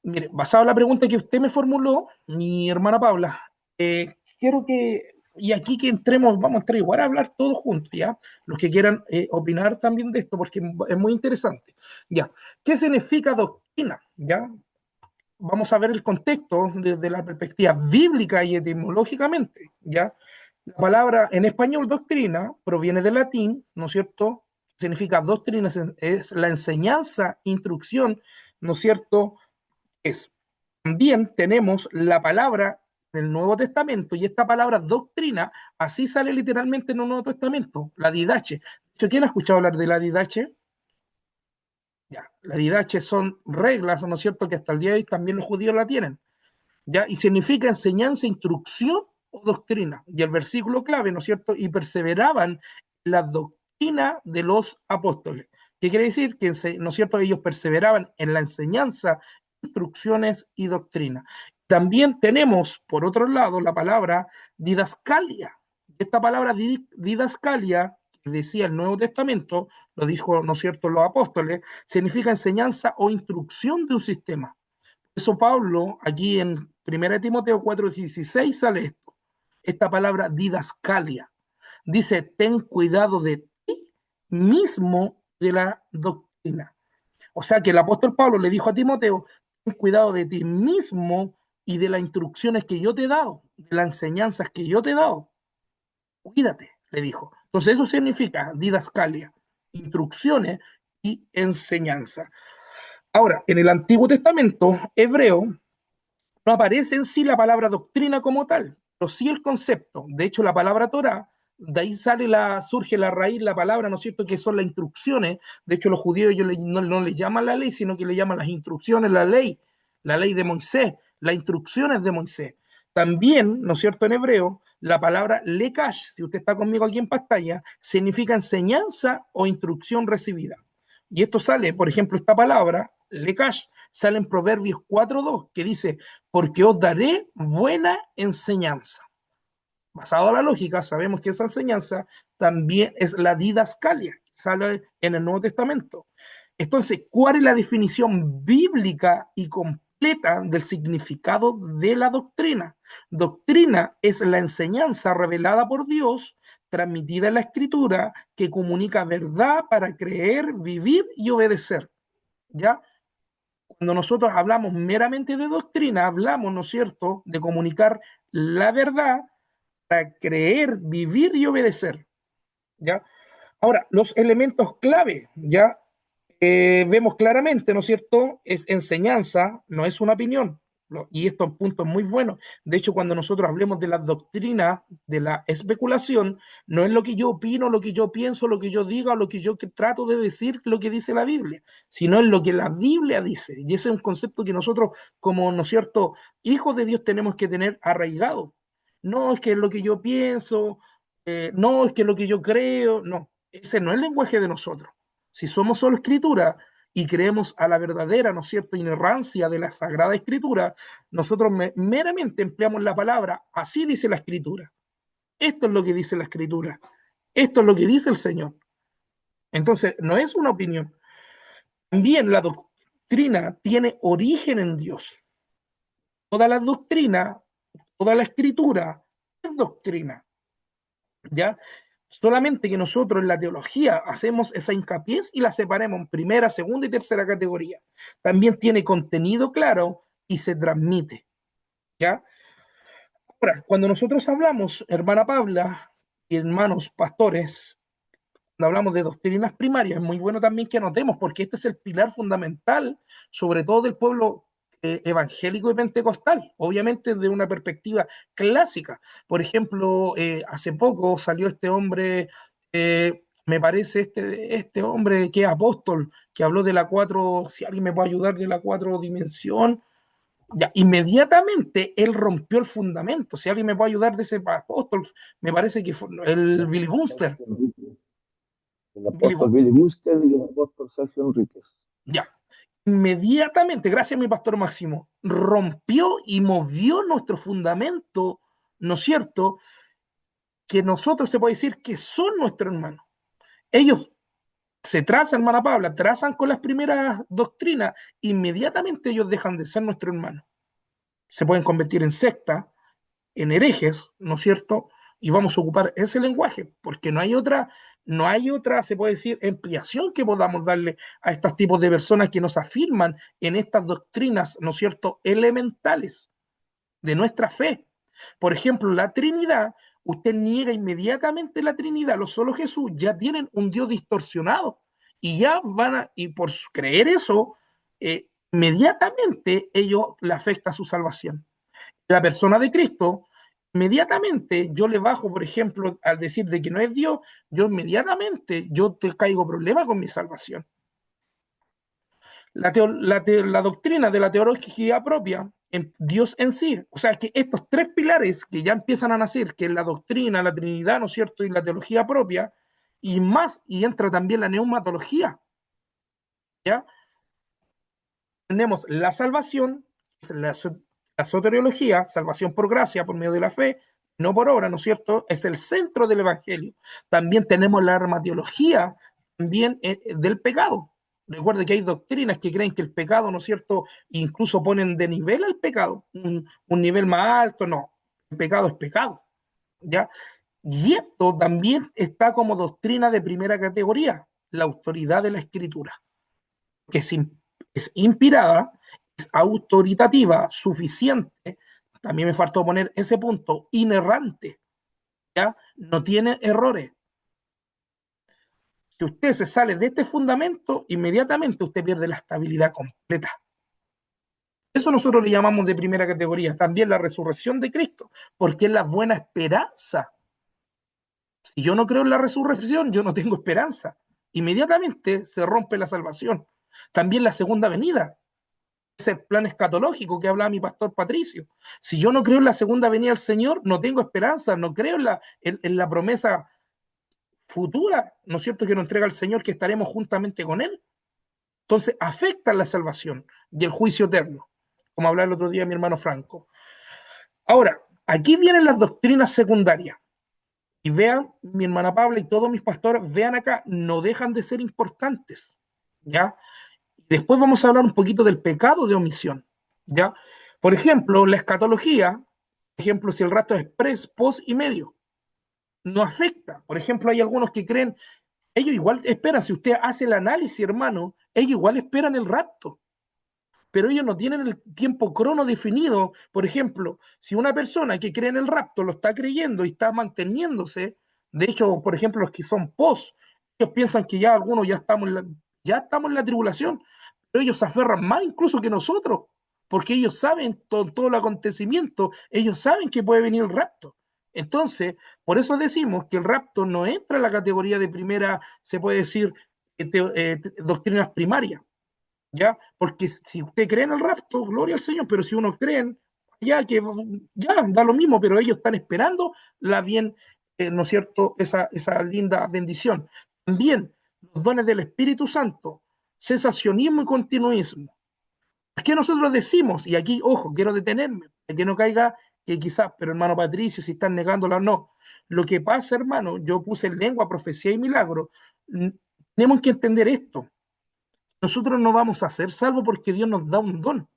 Mire, basado en la pregunta que usted me formuló, mi hermana Paula, quiero que, y aquí que entremos, vamos a entrar igual a hablar todos juntos, ¿ya? Los que quieran opinar también de esto, porque es muy interesante, ¿ya? ¿Qué significa doctrina? ¿Ya? Vamos a ver el contexto desde la perspectiva bíblica y etimológicamente, ¿ya? La palabra en español doctrina proviene del latín, ¿no es cierto? Significa doctrina, es la enseñanza, instrucción, ¿no es cierto? Es. También tenemos la palabra del Nuevo Testamento y esta palabra doctrina, así sale literalmente en el Nuevo Testamento, la didache. De hecho, ¿quién ha escuchado hablar de la didache? Ya, la didache son reglas, ¿no es cierto?, que hasta el día de hoy también los judíos la tienen, ¿ya? Y significa enseñanza, instrucción o doctrina. Y el versículo clave, ¿no es cierto?, y perseveraban en la doctrina de los apóstoles. ¿Qué quiere decir? Que, ¿no es cierto?, ellos perseveraban en la enseñanza, instrucciones y doctrina. También tenemos, por otro lado, la palabra didascalia. Esta palabra didascalia, que decía el Nuevo Testamento, lo dijo, ¿no es cierto?, los apóstoles, significa enseñanza o instrucción de un sistema. Por eso Pablo, aquí en 1 Timoteo 4:16 sale esto, esta palabra didascalia. Dice, ten cuidado de ti mismo de la doctrina. O sea que el apóstol Pablo le dijo a Timoteo, ten cuidado de ti mismo y de las instrucciones que yo te he dado, de las enseñanzas que yo te he dado. Cuídate, le dijo. Entonces eso significa didascalia, instrucciones y enseñanza. Ahora, en el Antiguo Testamento hebreo no aparece en sí la palabra doctrina como tal, pero sí el concepto. De hecho, la palabra Torah, de ahí surge la raíz, la palabra, ¿no es cierto?, que son las instrucciones. De hecho, los judíos ellos no le llaman la ley, sino que le llaman las instrucciones, la ley de Moisés, las instrucciones de Moisés. También, ¿no es cierto?, en hebreo, la palabra lekash, si usted está conmigo aquí en pantalla, significa enseñanza o instrucción recibida. Y esto sale, por ejemplo, esta palabra, lekash, sale en Proverbios 4:2, que dice, porque os daré buena enseñanza. Basado en la lógica, sabemos que esa enseñanza también es la didascalia, que sale en el Nuevo Testamento. Entonces, ¿cuál es la definición bíblica y completa del significado de la doctrina? Doctrina es la enseñanza revelada por Dios, transmitida en la Escritura, que comunica verdad para creer, vivir y obedecer. ¿Ya? Cuando nosotros hablamos meramente de doctrina, hablamos, ¿no es cierto?, de comunicar la verdad para creer, vivir y obedecer, ¿ya? Ahora, los elementos clave, ¿ya? Vemos claramente, ¿no es cierto?, es enseñanza, no es una opinión, Y estos puntos muy buenos. De hecho, cuando nosotros hablemos de las doctrinas, de la especulación, no es lo que yo opino, lo que yo pienso, lo que yo diga, lo que yo trato de decir, lo que dice la Biblia, sino es lo que la Biblia dice. Y ese es un concepto que nosotros, como, ¿no es cierto?, hijos de Dios tenemos que tener arraigado. No es que es lo que yo pienso, no es que es lo que yo creo, no. Ese no es el lenguaje de nosotros. Si somos solo escritura y creemos a la verdadera, ¿no es cierto?, inerrancia de la Sagrada Escritura, nosotros meramente empleamos la palabra, así dice la Escritura. Esto es lo que dice la Escritura. Esto es lo que dice el Señor. Entonces, no es una opinión. También la doctrina tiene origen en Dios. Toda la doctrina, toda la Escritura es doctrina. ¿Ya? Solamente que nosotros en la teología hacemos esa hincapié y la separemos en primera, segunda y tercera categoría. También tiene contenido claro y se transmite. ¿Ya? Ahora, cuando nosotros hablamos, hermana Pabla y hermanos pastores, cuando hablamos de doctrinas primarias, es muy bueno también que anotemos, porque este es el pilar fundamental, sobre todo del pueblo evangélico y pentecostal, obviamente de una perspectiva clásica. Por ejemplo, hace poco salió este hombre, me parece este hombre que es apóstol, que habló de la cuatro, si alguien me puede ayudar, de la cuatro dimensión. Ya, inmediatamente él rompió el fundamento. Si alguien me puede ayudar de ese apóstol, me parece que fue el Billy Bunster. El apóstol Billy Buster y el apóstol Sergio Enríquez. Ya, inmediatamente, gracias a mi pastor Máximo, rompió y movió nuestro fundamento, ¿no es cierto? Que nosotros se puede decir que son nuestros hermanos. Ellos se trazan, hermana Pabla, trazan con las primeras doctrinas, inmediatamente ellos dejan de ser nuestros hermanos. Se pueden convertir en secta, en herejes, ¿no es cierto? Y vamos a ocupar ese lenguaje, porque no hay otra, se puede decir, ampliación que podamos darle a estos tipos de personas que nos afirman en estas doctrinas, ¿no es cierto?, elementales de nuestra fe. Por ejemplo, la Trinidad, usted niega inmediatamente la Trinidad, los solo Jesús, ya tienen un Dios distorsionado y ya y por creer eso, inmediatamente ellos le afecta su salvación. La persona de Cristo, inmediatamente yo le bajo, por ejemplo, al decir de que no es Dios, yo te caigo problema con mi salvación. La doctrina de la teología propia, en Dios en sí, o sea que estos tres pilares que ya empiezan a nacer, que es la doctrina, la Trinidad, ¿no es cierto?, y la teología propia, y más, y entra también la neumatología, ¿ya? Tenemos la salvación, la soteriología, salvación por gracia, por medio de la fe, no por obra, ¿no es cierto? Es el centro del Evangelio. También tenemos la armatiología, también del pecado. Recuerde que hay doctrinas que creen que el pecado, ¿no es cierto?, incluso ponen de nivel al pecado, un nivel más alto, no. El pecado es pecado, ¿ya? Y esto también está como doctrina de primera categoría, la autoridad de la Escritura, que es inspirada, es autoritativa, suficiente. También me faltó poner ese punto, inerrante, ¿ya? No tiene errores. Si usted se sale de este fundamento, inmediatamente usted pierde la estabilidad completa. Eso nosotros le llamamos de primera categoría. También la resurrección de Cristo, porque es la buena esperanza. Si yo no creo en la resurrección, yo no tengo esperanza. Inmediatamente se rompe la salvación. También la segunda venida, ese plan escatológico que hablaba mi pastor Patricio. Si yo no creo en la segunda venida del Señor, no tengo esperanza, no creo en la promesa futura, ¿no es cierto?, que nos entrega el Señor, que estaremos juntamente con Él. Entonces, afecta la salvación y el juicio eterno, como hablaba el otro día mi hermano Franco. Ahora, aquí vienen las doctrinas secundarias. Y vean, mi hermana Pabla y todos mis pastores, vean acá, no dejan de ser importantes, ¿ya? Después vamos a hablar un poquito del pecado de omisión, ¿ya? Por ejemplo, la escatología, por ejemplo, si el rapto es post y medio, no afecta. Por ejemplo, hay algunos que creen, ellos igual esperan, si usted hace el análisis, hermano, ellos igual esperan el rapto, pero ellos no tienen el tiempo crono definido. Por ejemplo, si una persona que cree en el rapto lo está creyendo y está manteniéndose, de hecho, por ejemplo, los que son post, ellos piensan que ya algunos ya estamos en la tribulación, pero ellos se aferran más incluso que nosotros. porque ellos saben todo el acontecimiento, ellos saben que puede venir el rapto. Entonces, por eso decimos que el rapto no entra en la categoría de primera, se puede decir, doctrinas primarias, ¿ya? Porque si usted cree en el rapto, gloria al Señor, pero si uno cree en, ya que ya da lo mismo, pero ellos están esperando la bien, ¿no es cierto?, esa linda bendición. También los dones del Espíritu Santo, cesacionismo y continuismo. Es que nosotros decimos, y aquí, ojo, quiero detenerme, de que no caiga que quizás, pero hermano Patricio, si están negándola o no. Lo que pasa, hermano, yo puse lengua, profecía y milagro. Tenemos que entender esto. Nosotros no vamos a ser salvos porque Dios nos da un don,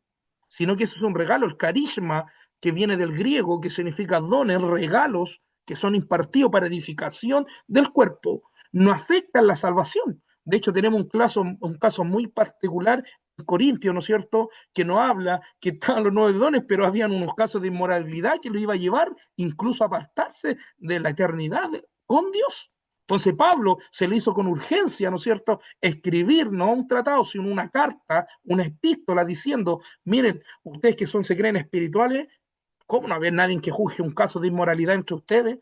sino que eso es un regalo, el carisma, que viene del griego, que significa dones, regalos, que son impartidos para edificación del cuerpo, no afectan la salvación. De hecho, tenemos un caso muy particular en Corintios, ¿no es cierto?, que no habla que estaban los 9 dones, pero habían unos casos de inmoralidad que lo iba a llevar incluso a apartarse de la eternidad con Dios. Entonces Pablo se le hizo con urgencia, ¿no es cierto?, escribir no un tratado, sino una carta, una epístola diciendo, miren, ustedes que se creen espirituales, ¿cómo no había nadie que juzgue un caso de inmoralidad entre ustedes?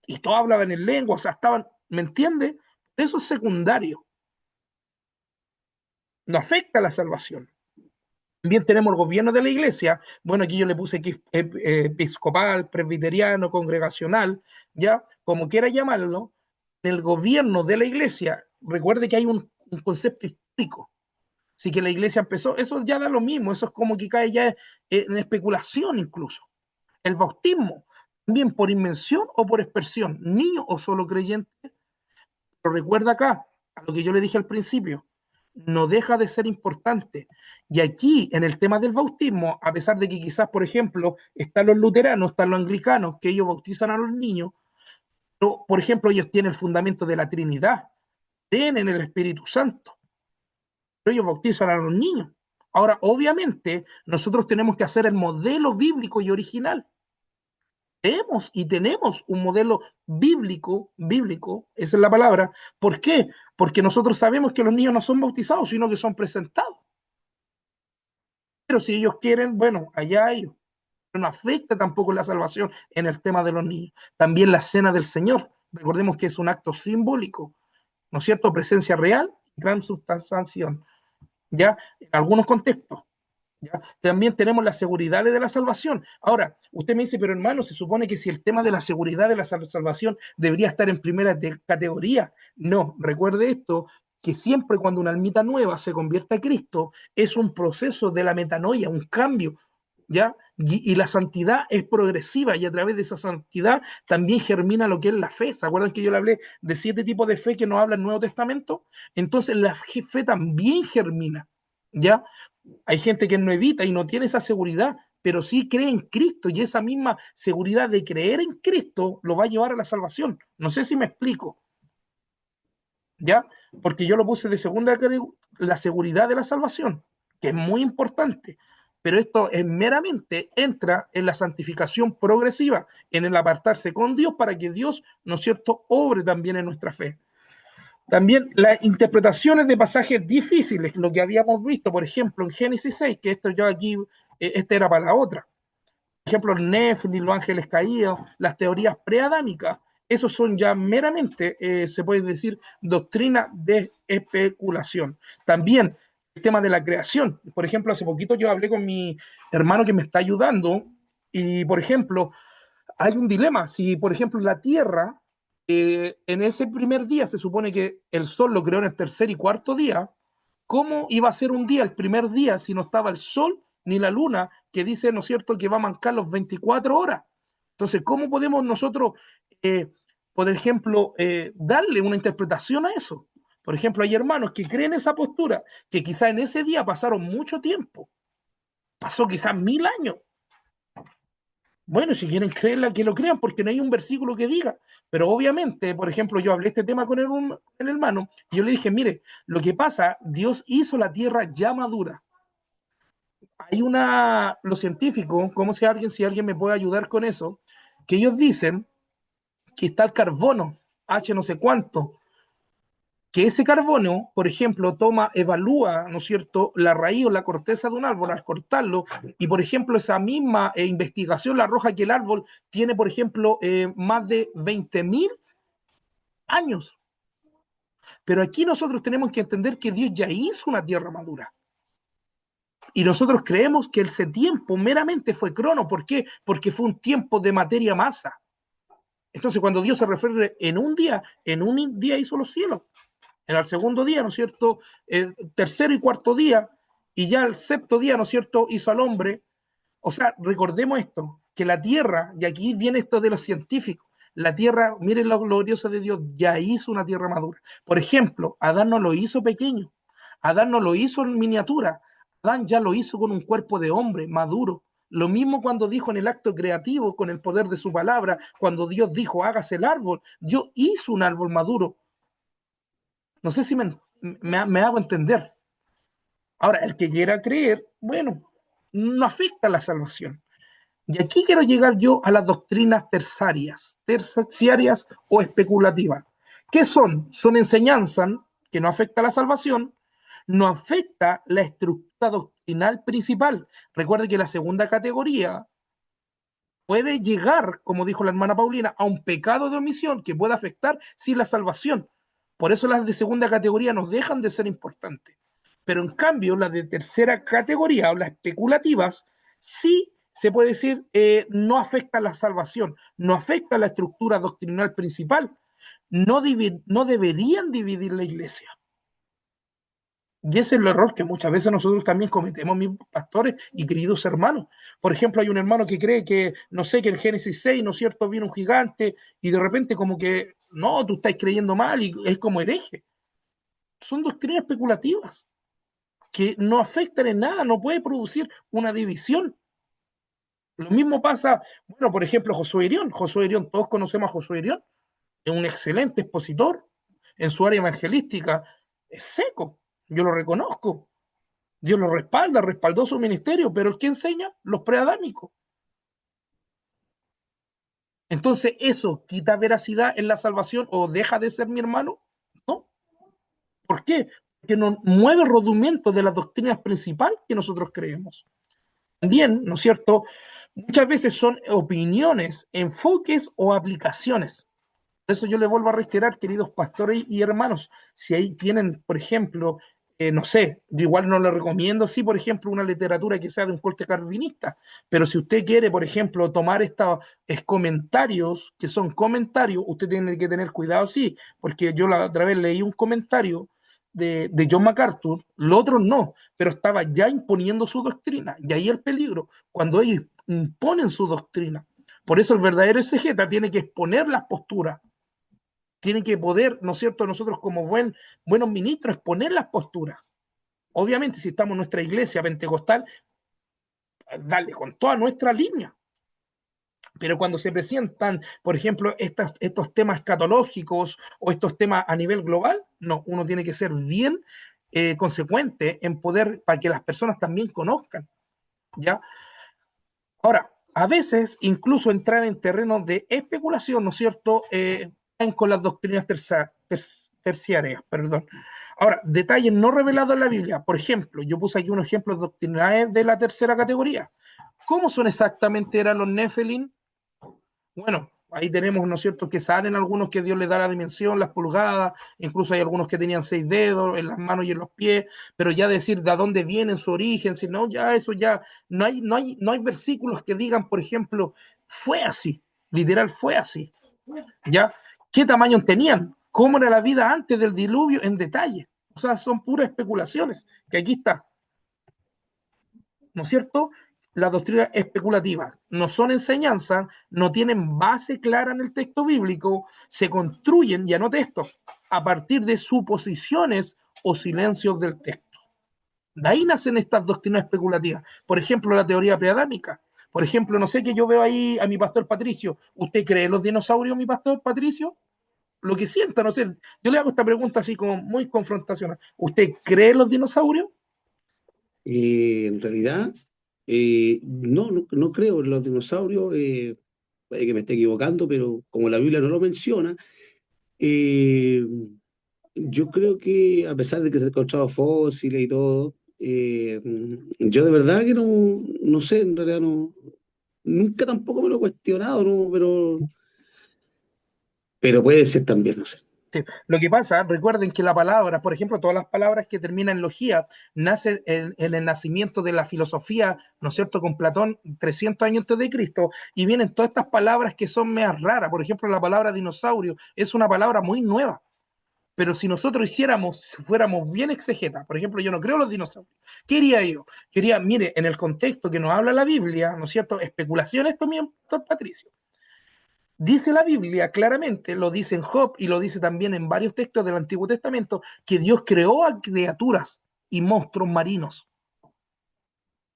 Y todos hablaban en lengua, o sea, estaban, ¿me entiende? Eso es secundario, no afecta a la salvación. También tenemos el gobierno de la iglesia, bueno, aquí yo le puse episcopal, presbiteriano, congregacional, ya, como quiera llamarlo, el gobierno de la iglesia, recuerde que hay un concepto histórico, así que la iglesia empezó, eso ya da lo mismo, eso es como que cae ya en especulación incluso. El bautismo, también por invención o por expresión, niño o solo creyente, pero recuerda acá, a lo que yo le dije al principio, no deja de ser importante. Y aquí, en el tema del bautismo, a pesar de que quizás, por ejemplo, están los luteranos, están los anglicanos, que ellos bautizan a los niños, pero, por ejemplo, ellos tienen el fundamento de la Trinidad, tienen el Espíritu Santo, pero ellos bautizan a los niños. Ahora, obviamente, nosotros tenemos que hacer el modelo bíblico y original. Tenemos un modelo bíblico, esa es la palabra. ¿Por qué? Porque nosotros sabemos que los niños no son bautizados, sino que son presentados. Pero si ellos quieren, bueno, allá ellos. Pero no afecta tampoco la salvación en el tema de los niños. También la cena del Señor. Recordemos que es un acto simbólico, ¿no es cierto? Presencia real y transubstanciación, ¿ya? En algunos contextos. ¿Ya? También tenemos la seguridad de la salvación. Ahora, usted me dice, pero hermano, se supone que si el tema de la seguridad de la salvación debería estar en primera categoría. No, recuerde esto, que siempre cuando una almita nueva se convierte a Cristo, es un proceso de la metanoia, un cambio, ¿ya? Y la santidad es progresiva y a través de esa santidad también germina lo que es la fe. ¿Se acuerdan que yo le hablé de 7 tipos de fe que nos habla el Nuevo Testamento? Entonces la fe también germina, ¿ya? Hay gente que no evita y no tiene esa seguridad, pero sí cree en Cristo y esa misma seguridad de creer en Cristo lo va a llevar a la salvación. No sé si me explico, ¿ya? Porque yo lo puse de segunda, la seguridad de la salvación, que es muy importante, pero esto es meramente entra en la santificación progresiva, en el apartarse con Dios para que Dios, ¿no es cierto?, obre también en nuestra fe. También las interpretaciones de pasajes difíciles, lo que habíamos visto, por ejemplo, en Génesis 6, que esto yo aquí, este era para la otra. Por ejemplo, el Néfilim, los ángeles caídos, las teorías preadámicas, esos son ya meramente, se puede decir, doctrina de especulación. También el tema de la creación. Por ejemplo, hace poquito yo hablé con mi hermano que me está ayudando y, por ejemplo, hay un dilema. Si, por ejemplo, la Tierra, en ese primer día se supone que el Sol lo creó en el tercer y cuarto día, ¿cómo iba a ser un día, el primer día, si no estaba el Sol ni la Luna, que dice, ¿no es cierto?, que va a mancar los 24 horas? Entonces, ¿cómo podemos nosotros, por ejemplo, darle una interpretación a eso? Por ejemplo, hay hermanos que creen esa postura, que quizá en ese día pasaron mucho tiempo, pasó quizás 1000 años. Bueno, si quieren creerla, que lo crean, porque no hay un versículo que diga. Pero obviamente, por ejemplo, yo hablé este tema con el hermano, y yo le dije, mire, lo que pasa, Dios hizo la tierra ya madura. Hay los científicos, como si alguien me puede ayudar con eso, que ellos dicen que está el carbono, H no sé cuánto, que ese carbono, por ejemplo, evalúa, ¿no es cierto?, la raíz o la corteza de un árbol al cortarlo, y por ejemplo, esa misma investigación la arroja que el árbol tiene, por ejemplo, más de 20.000 años. Pero aquí nosotros tenemos que entender que Dios ya hizo una tierra madura. Y nosotros creemos que ese tiempo meramente fue crono. ¿Por qué? Porque fue un tiempo de materia masa. Entonces, cuando Dios se refiere en un día hizo los cielos. En el segundo día, ¿no es cierto? El tercero y cuarto día, y ya el sexto día, ¿no es cierto?, hizo al hombre. O sea, recordemos esto, que la tierra, y aquí viene esto de los científicos, la tierra, miren lo glorioso de Dios, ya hizo una tierra madura. Por ejemplo, Adán no lo hizo pequeño, Adán no lo hizo en miniatura, Adán ya lo hizo con un cuerpo de hombre maduro. Lo mismo cuando dijo en el acto creativo, con el poder de su palabra, cuando Dios dijo, hágase el árbol, Dios hizo un árbol maduro. No sé si me hago entender. Ahora, el que quiera creer, bueno, no afecta la salvación. Y aquí quiero llegar yo a las doctrinas terciarias o especulativas. ¿Qué son? Son enseñanzas que no afecta la salvación, no afecta la estructura doctrinal principal. Recuerde que la segunda categoría puede llegar, como dijo la hermana Paulina, a un pecado de omisión que puede afectar sí la salvación. Por eso las de segunda categoría nos dejan de ser importantes. Pero en cambio, las de tercera categoría o las especulativas, sí se puede decir, no afecta la salvación, no afecta la estructura doctrinal principal, no deberían dividir la iglesia. Y ese es el error que muchas veces nosotros también cometemos, mis pastores y queridos hermanos. Por ejemplo, hay un hermano que cree que, no sé, que en Génesis 6, ¿no es cierto?, viene un gigante y de repente como que, no, tú estás creyendo mal y es como hereje. Son doctrinas especulativas que no afectan en nada, no puede producir una división. Lo mismo pasa, bueno, por ejemplo, Josué Irión. Josué Irión, todos conocemos a Josué Irión, es un excelente expositor en su área evangelística, es seco, yo lo reconozco. Dios lo respalda, respaldó su ministerio, pero el que enseña, los preadámicos. Entonces, ¿eso quita veracidad en la salvación o deja de ser mi hermano? No. ¿Por qué? Porque no mueve el rudimento de las doctrinas principales que nosotros creemos. También, ¿no es cierto? Muchas veces son opiniones, enfoques o aplicaciones. Por eso yo le vuelvo a reiterar, queridos pastores y hermanos, si ahí tienen, por ejemplo, no sé, yo igual no le recomiendo, sí, por ejemplo, una literatura que sea de un corte calvinista, pero si usted quiere, por ejemplo, tomar estos comentarios, que son comentarios, usted tiene que tener cuidado, sí, porque yo la otra vez leí un comentario de John MacArthur, los otros no, pero estaba ya imponiendo su doctrina, y ahí el peligro, cuando ellos imponen su doctrina. Por eso el verdadero exegeta tiene que exponer las posturas, tiene que poder, ¿no es cierto?, nosotros como buenos ministros exponer las posturas. Obviamente, si estamos en nuestra iglesia pentecostal, darle con toda nuestra línea. Pero cuando se presentan, por ejemplo, estos temas escatológicos o estos temas a nivel global, no, uno tiene que ser bien consecuente en poder, para que las personas también conozcan, ¿ya? Ahora, a veces, incluso entrar en terrenos de especulación, ¿no es cierto?, con las doctrinas terciarias, perdón. Ahora, detalles no revelados en la Biblia. Por ejemplo, yo puse aquí unos ejemplos doctrinales de la tercera categoría. ¿Cómo son exactamente eran los Nephilim? Bueno, ahí tenemos, ¿no es cierto?, que salen algunos que Dios les da la dimensión, las pulgadas, incluso hay algunos que tenían 6 dedos en las manos y en los pies, pero ya decir de dónde viene su origen, si no, ya eso ya, no hay versículos que digan, por ejemplo, fue así, literal fue así, ¿ya? ¿Qué tamaño tenían? ¿Cómo era la vida antes del diluvio en detalle? O sea, son puras especulaciones, que aquí está, ¿no es cierto? Las doctrinas especulativas no son enseñanzas, no tienen base clara en el texto bíblico, se construyen, y anote esto, a partir de suposiciones o silencios del texto. De ahí nacen estas doctrinas especulativas. Por ejemplo, la teoría preadámica. Por ejemplo, no sé, que yo veo ahí a mi pastor Patricio. ¿Usted cree en los dinosaurios, mi pastor Patricio? Lo que sienta, no sé. Yo le hago esta pregunta así como muy confrontacional. ¿Usted cree en los dinosaurios? En realidad, no creo en los dinosaurios, puede que me esté equivocando, pero como la Biblia no lo menciona, eh, Yo creo que a pesar de que se han encontrado fósiles y todo, yo de verdad que no sé, en realidad nunca tampoco me lo he cuestionado, ¿no? Pero puede ser también, no sé. Sí. Lo que pasa, recuerden que la palabra, por ejemplo, todas las palabras que terminan en logía, nacen en el nacimiento de la filosofía, ¿no es cierto?, con Platón 300 años antes de Cristo, y vienen todas estas palabras que son meas raras. Por ejemplo, la palabra dinosaurio es una palabra muy nueva, pero si nosotros fuéramos bien exegetas, por ejemplo, yo no creo en los dinosaurios, ¿qué haría yo? Yo diría, mire, en el contexto que nos habla la Biblia, ¿no es cierto?, especulación, esto mismo, doctor Patricio. Dice la Biblia claramente, lo dice en Job y lo dice también en varios textos del Antiguo Testamento, que Dios creó a criaturas y monstruos marinos.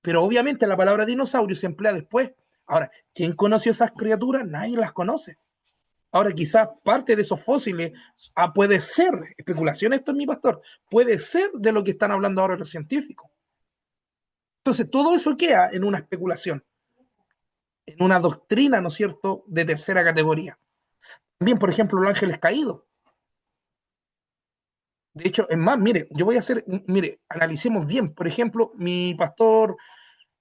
Pero obviamente la palabra dinosaurio se emplea después. Ahora, ¿quién conoció esas criaturas? Nadie las conoce. Ahora, quizás parte de esos fósiles puede ser, especulación, esto es mi pastor, puede ser de lo que están hablando ahora los científicos. Entonces, todo eso queda en una especulación, en una doctrina, ¿no es cierto?, de tercera categoría. También, por ejemplo, los ángeles caídos. De hecho, es más, mire, yo voy a hacer, mire, analicemos bien. Por ejemplo, mi pastor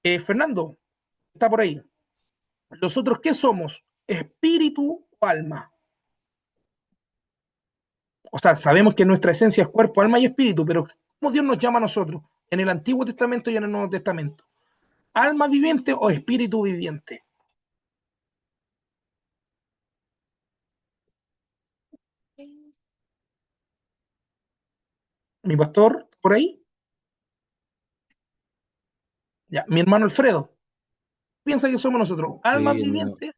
Fernando está por ahí. ¿Nosotros qué somos? ¿Espíritu o alma? O sea, sabemos que nuestra esencia es cuerpo, alma y espíritu, pero ¿cómo Dios nos llama a nosotros? En el Antiguo Testamento y en el Nuevo Testamento. ¿Alma viviente o espíritu viviente? Mi pastor, por ahí. Ya, mi hermano Alfredo. Piensa que somos nosotros. ¿Alma Sí, no, viviente?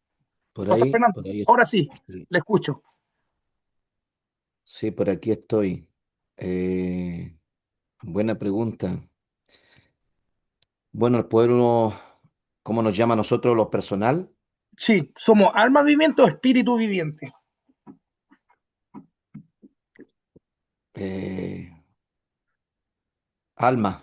Pastor Fernando, por ahí, ahora sí, sí, le escucho. sí, por aquí estoy. Buena pregunta. Bueno, el pueblo, ¿cómo nos llama a nosotros los personal? Sí, somos alma viviente o espíritu viviente. Eh, alma,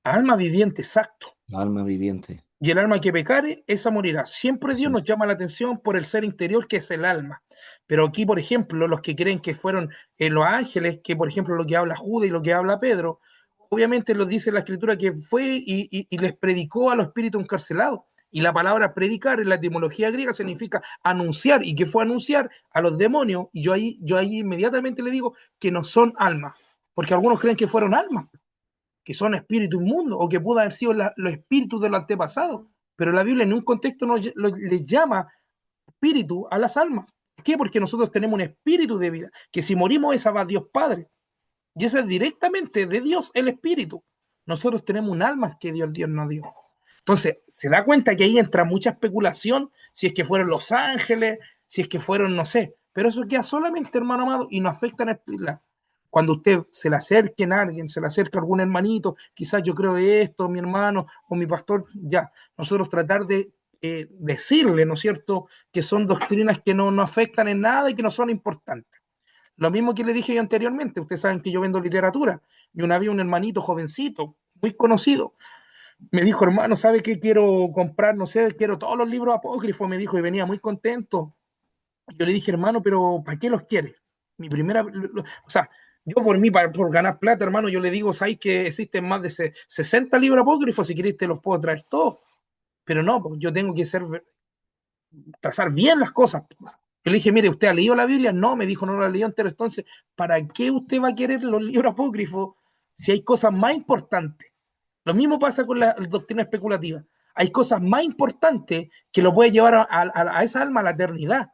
Alma viviente, exacto. alma viviente. Y el alma que pecare, esa morirá. Siempre Dios Eso nos es. llama la atención por el ser interior que es el alma. Pero aquí, por ejemplo, los que creen que fueron los ángeles, que por ejemplo lo que habla Judas y lo que habla Pedro, obviamente los dice la escritura que fue y les predicó a los espíritus encarcelados. Y la palabra predicar en la etimología griega significa anunciar, y que fue anunciar a los demonios. Y yo ahí inmediatamente le digo que no son almas, porque algunos creen que fueron almas, que son espíritus inmundos o que pudo haber sido los espíritus del antepasado. Pero la Biblia en un contexto les llama espíritu a las almas. ¿Por qué? Porque nosotros tenemos un espíritu de vida, que si morimos esa va a Dios Padre. Y esa es directamente de Dios el espíritu. Nosotros tenemos un alma que Dios nos dio. Entonces, se da cuenta que ahí entra mucha especulación, si es que fueron los ángeles, si es que fueron, no sé, pero eso queda solamente, hermano amado, y no afecta en explicar. Cuando usted se le acerque a alguien, se le acerca a algún hermanito, quizás yo creo de esto, mi hermano o mi pastor, ya, nosotros tratar de decirle, ¿no es cierto?, que son doctrinas que no afectan en nada y que no son importantes. Lo mismo que le dije yo anteriormente, ustedes saben que yo vendo literatura, y una vez un hermanito jovencito, muy conocido, me dijo, hermano, ¿sabe qué quiero comprar? No sé, quiero todos los libros apócrifos, me dijo, y venía muy contento. Yo le dije, hermano, pero ¿para qué los quiere? Mi primera, o sea, yo por mí, por ganar plata, hermano, yo le digo, ¿sabes que existen más de 60 libros apócrifos? Si queréis te los puedo traer todos. Pero no, pues yo tengo que trazar bien las cosas. Yo le dije, mire, ¿usted ha leído la Biblia? No, me dijo, no la ha leído entero. Entonces, ¿para qué usted va a querer los libros apócrifos si hay cosas más importantes? Lo mismo pasa con la doctrina especulativa. Hay cosas más importantes que lo puede llevar a esa alma a la eternidad,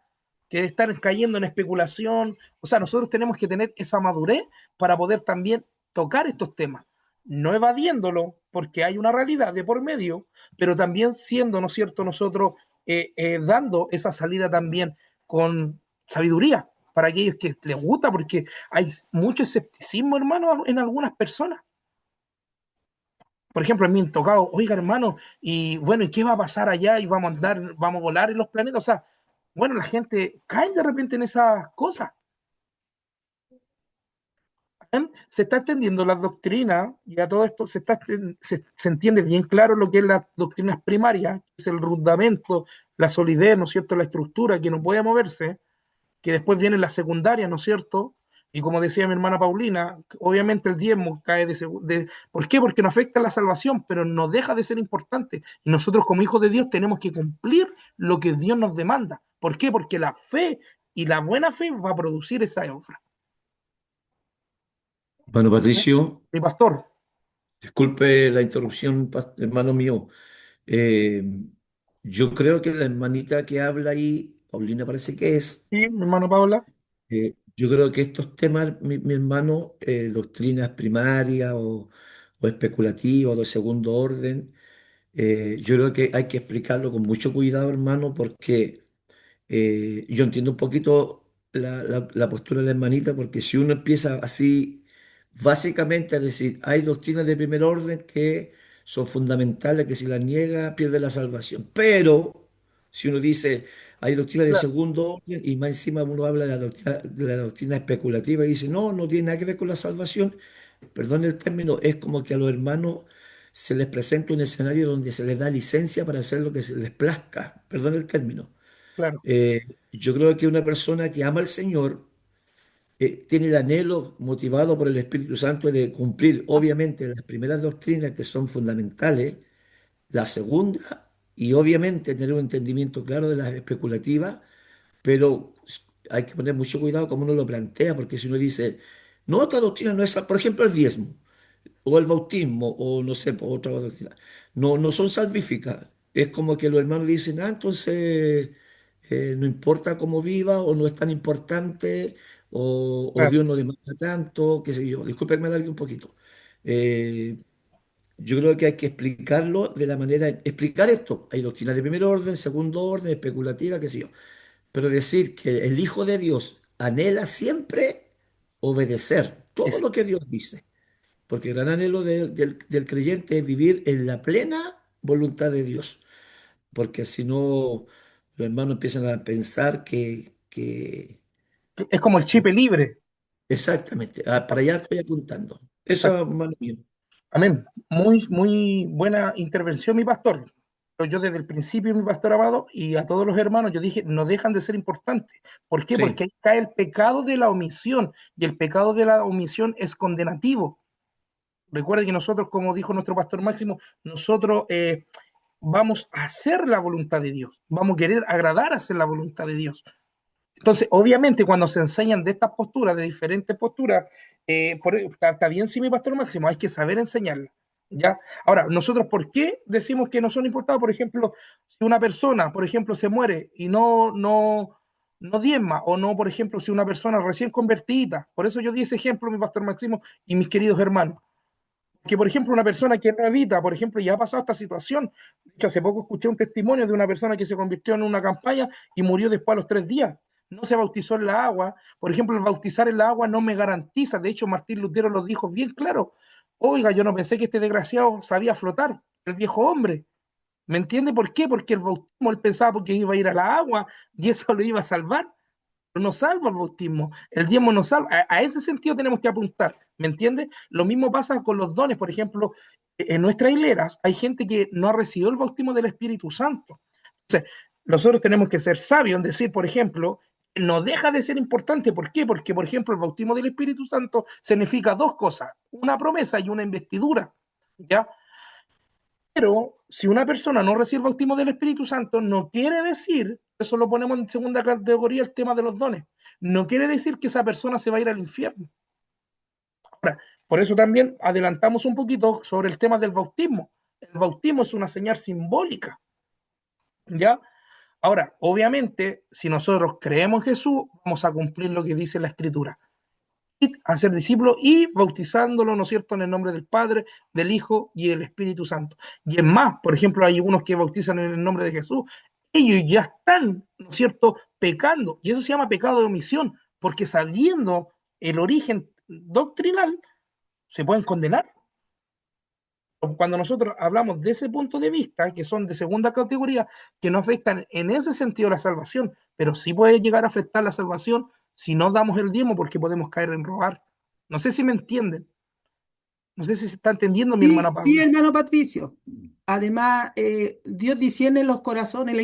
que estar cayendo en especulación. O sea, nosotros tenemos que tener esa madurez para poder también tocar estos temas, no evadiéndolo, porque hay una realidad de por medio, pero también siendo, ¿no es cierto?, nosotros dando esa salida también con sabiduría para aquellos que les gusta, porque hay mucho escepticismo, hermano, en algunas personas. Por ejemplo, a mí me han tocado, oiga, hermano, y bueno, ¿y qué va a pasar allá? Y vamos a andar, vamos a volar en los planetas. O sea, bueno, la gente cae de repente en esas cosas. ¿Eh? Se está extendiendo la doctrina y a todo esto se entiende bien claro lo que es las doctrinas primarias, que es el fundamento, la solidez, ¿no es cierto?, la estructura que no puede moverse, que después viene la secundaria, ¿no es cierto?, Y como decía mi hermana Paulina, obviamente el diezmo cae ¿por qué? Porque no afecta a la salvación, pero no deja de ser importante. Y nosotros como hijos de Dios tenemos que cumplir lo que Dios nos demanda. ¿Por qué? Porque la fe y la buena fe va a producir esa obra. Hermano Patricio, Mi pastor, disculpe la interrupción, hermano mío. Eh, yo creo que la hermanita que habla ahí, Paulina parece que es, sí, mi hermano Paula, yo creo que estos temas, mi hermano, doctrinas primarias o especulativas o de segundo orden, yo creo que hay que explicarlo con mucho cuidado, hermano, porque yo entiendo un poquito la postura de la hermanita, porque si uno empieza así, básicamente a decir, hay doctrinas de primer orden que son fundamentales, que si las niega pierde la salvación. Pero si uno dice, hay doctrinas de claro, segundo orden y más encima uno habla de la doctrina especulativa y dice, no, no tiene nada que ver con la salvación, perdón el término, es como que a los hermanos se les presenta un escenario donde se les da licencia para hacer lo que se les plazca, perdón el término. claro, Yo creo que una persona que ama al Señor tiene el anhelo motivado por el Espíritu Santo de cumplir, obviamente, las primeras doctrinas que son fundamentales, la segunda, y obviamente tener un entendimiento claro de las especulativas, pero hay que poner mucho cuidado como uno lo plantea, porque si uno dice, no, esta doctrina no es, por ejemplo, el diezmo o el bautismo, o no sé, por otra doctrina, no, no son salvíficas. Es como que los hermanos dicen, ah, entonces no importa cómo viva, o no es tan importante, o claro. Dios no demanda tanto, qué sé yo. Disculpen, me alargué un poquito. Eh, yo creo que hay que explicarlo de la manera, explicar esto. Hay doctrinas de primer orden, segundo orden, especulativa, qué sé yo. Pero decir que el Hijo de Dios anhela siempre obedecer todo Es, lo que Dios dice. Porque el gran anhelo del creyente es vivir en la plena voluntad de Dios. Porque si no, los hermanos empiezan a pensar es como el chip libre. exactamente, para allá estoy apuntando. Eso, Exacto. hermano mío. Amén. Muy, muy buena intervención, mi pastor. Pero yo desde el principio, mi pastor amado, y a todos los hermanos, yo dije, no dejan de ser importantes. ¿Por qué? Sí, Porque ahí cae el pecado de la omisión, y el pecado de la omisión es condenativo. Recuerda que nosotros, como dijo nuestro pastor Máximo, nosotros vamos a hacer la voluntad de Dios, vamos a querer agradar a hacer la voluntad de Dios. Entonces, obviamente, cuando se enseñan de estas posturas, de diferentes posturas, está bien, sí, mi pastor Máximo, hay que saber enseñarla. ¿Ya? Ahora, nosotros, ¿por qué decimos que no son importados? Por ejemplo, si una persona, por ejemplo, se muere y no diezma, o no, por ejemplo, si una persona recién convertida, por eso yo di ese ejemplo, mi pastor Máximo y mis queridos hermanos, que por ejemplo una persona que no evita, por ejemplo, ya ha pasado esta situación. De hecho, hace poco escuché un testimonio de una persona que se convirtió en una campaña y murió después a los 3 días. No se bautizó en la agua. Por ejemplo, el bautizar en la agua no me garantiza. De hecho, Martín Lutero lo dijo bien claro. Oiga, yo no pensé que este desgraciado sabía flotar, el viejo hombre. ¿Me entiende por qué? Porque el bautismo él pensaba porque iba a ir a la agua y eso lo iba a salvar, no salva el bautismo, el diezmo no salva. A ese sentido tenemos que apuntar, ¿me entiendes? Lo mismo pasa con los dones, por ejemplo, en nuestras hileras hay gente que no ha recibido el bautismo del Espíritu Santo. Entonces, nosotros tenemos que ser sabios en decir, por ejemplo, no deja de ser importante. ¿Por qué? Porque, por ejemplo, el bautismo del Espíritu Santo significa dos cosas, una promesa y una investidura, ¿ya? Pero si una persona no recibe el bautismo del Espíritu Santo, no quiere decir, eso lo ponemos en segunda categoría, el tema de los dones, no quiere decir que esa persona se va a ir al infierno. Ahora, por eso también adelantamos un poquito sobre el tema del bautismo. El bautismo es una señal simbólica, ¿ya? Ahora, obviamente, si nosotros creemos en Jesús, vamos a cumplir lo que dice la Escritura. A ser discípulos y bautizándolo, ¿no es cierto?, en el nombre del Padre, del Hijo y del Espíritu Santo. Y es más, por ejemplo, hay unos que bautizan en el nombre de Jesús, ellos ya están, ¿no es cierto?, pecando, y eso se llama pecado de omisión, porque sabiendo el origen doctrinal, se pueden condenar. Cuando nosotros hablamos de ese punto de vista, que son de segunda categoría, que no afectan en ese sentido la salvación, pero sí puede llegar a afectar la salvación si no damos el diezmo, porque podemos caer en robar. No sé si me entienden. No sé si se está entendiendo mi Sí, hermana sí, Paula. hermano Patricio. Además, Dios discierne los corazones,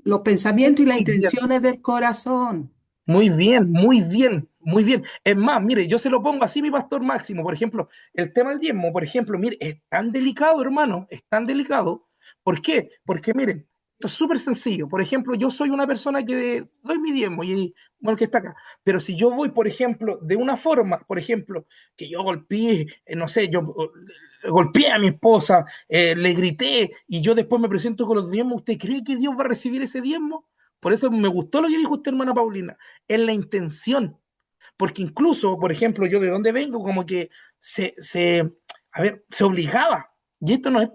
los pensamientos y las Muy bien, intenciones del corazón. Muy bien, muy bien, muy bien. Es más, mire, yo se lo pongo así, mi pastor Máximo. Por ejemplo, el tema del diezmo, por ejemplo, mire, es tan delicado, hermano, es tan delicado. ¿Por qué? Porque, miren, esto es súper sencillo. Por ejemplo, yo soy una persona que doy mi diezmo y, bueno, que está acá. Pero si yo voy, por ejemplo, de una forma, por ejemplo, que yo golpeé, no sé, yo golpeé a mi esposa, le grité y yo después me presento con los diezmos, ¿usted cree que Dios va a recibir ese diezmo? Por eso me gustó lo que dijo usted, hermana Paulina, es la intención. Porque incluso, por ejemplo, yo de donde vengo, como que a ver, se obligaba. Y esto no es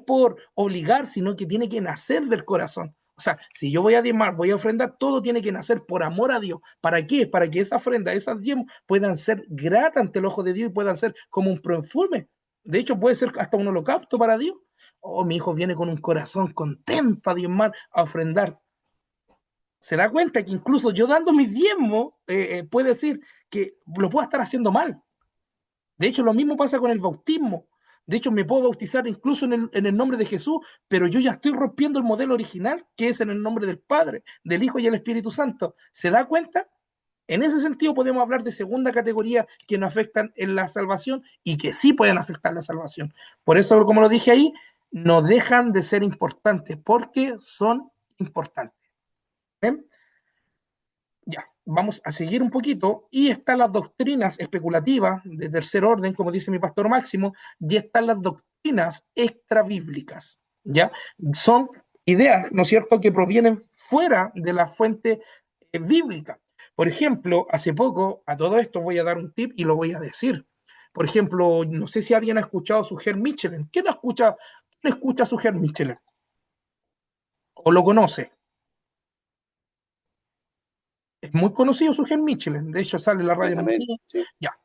por obligar, sino que tiene que nacer del corazón. O sea, si yo voy a diezmar, voy a ofrendar, todo tiene que nacer por amor a Dios. ¿Para qué? Para que esa ofrenda, esas diezmos puedan ser gratas ante el ojo de Dios y puedan ser como un perfume. De hecho, puede ser hasta un holocausto para Dios. Oh, mi hijo viene con un corazón contento a diezmar, a ofrendar. Se da cuenta que incluso yo dando mis diezmos, puede decir que lo puedo estar haciendo mal. De hecho, lo mismo pasa con el bautismo. De hecho, me puedo bautizar incluso en el nombre de Jesús, pero yo ya estoy rompiendo el modelo original, que es en el nombre del Padre, del Hijo y del Espíritu Santo. ¿Se da cuenta? En ese sentido podemos hablar de segunda categoría que nos afectan en la salvación y que sí pueden afectar la salvación. Por eso, como lo dije ahí, no dejan de ser importantes porque son importantes. ¿Ven? Ya, vamos a seguir un poquito. Y están las doctrinas especulativas de tercer orden, como dice mi pastor Máximo, y están las doctrinas extrabíblicas. ¿Ya? Son ideas, ¿no es cierto?, que provienen fuera de la fuente bíblica. Por ejemplo, hace poco, a todo esto voy a dar un tip y lo voy a decir. Por ejemplo, no sé si alguien ha escuchado a Suger Michelin. ¿Quién escucha a Suger Michelin? ¿O lo conoce? Es muy conocido Suger Michelin, de hecho sale en la radio en Amén. María. Sí. Ya.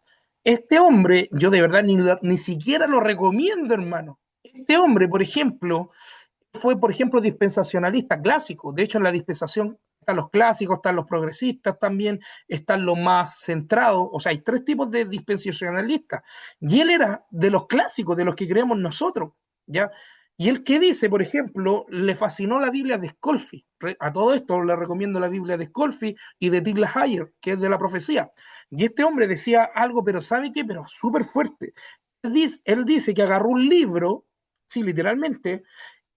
Este hombre, yo de verdad ni siquiera lo recomiendo, hermano. Este hombre, por ejemplo, fue, por ejemplo, dispensacionalista clásico. De hecho, en la dispensación están los clásicos, están los progresistas también, están los más centrados. O sea, hay tres tipos de dispensacionalistas. Y él era de los clásicos, de los que creemos nosotros, ¿ya? Y él que dice, por ejemplo, le fascinó la Biblia de Scolfi. A todo esto le recomiendo la Biblia de Scolfi y de Tigla Hayer, que es de la profecía. Y este hombre decía algo, pero ¿sabe qué? Pero súper fuerte. Él dice que agarró un libro, sí, literalmente,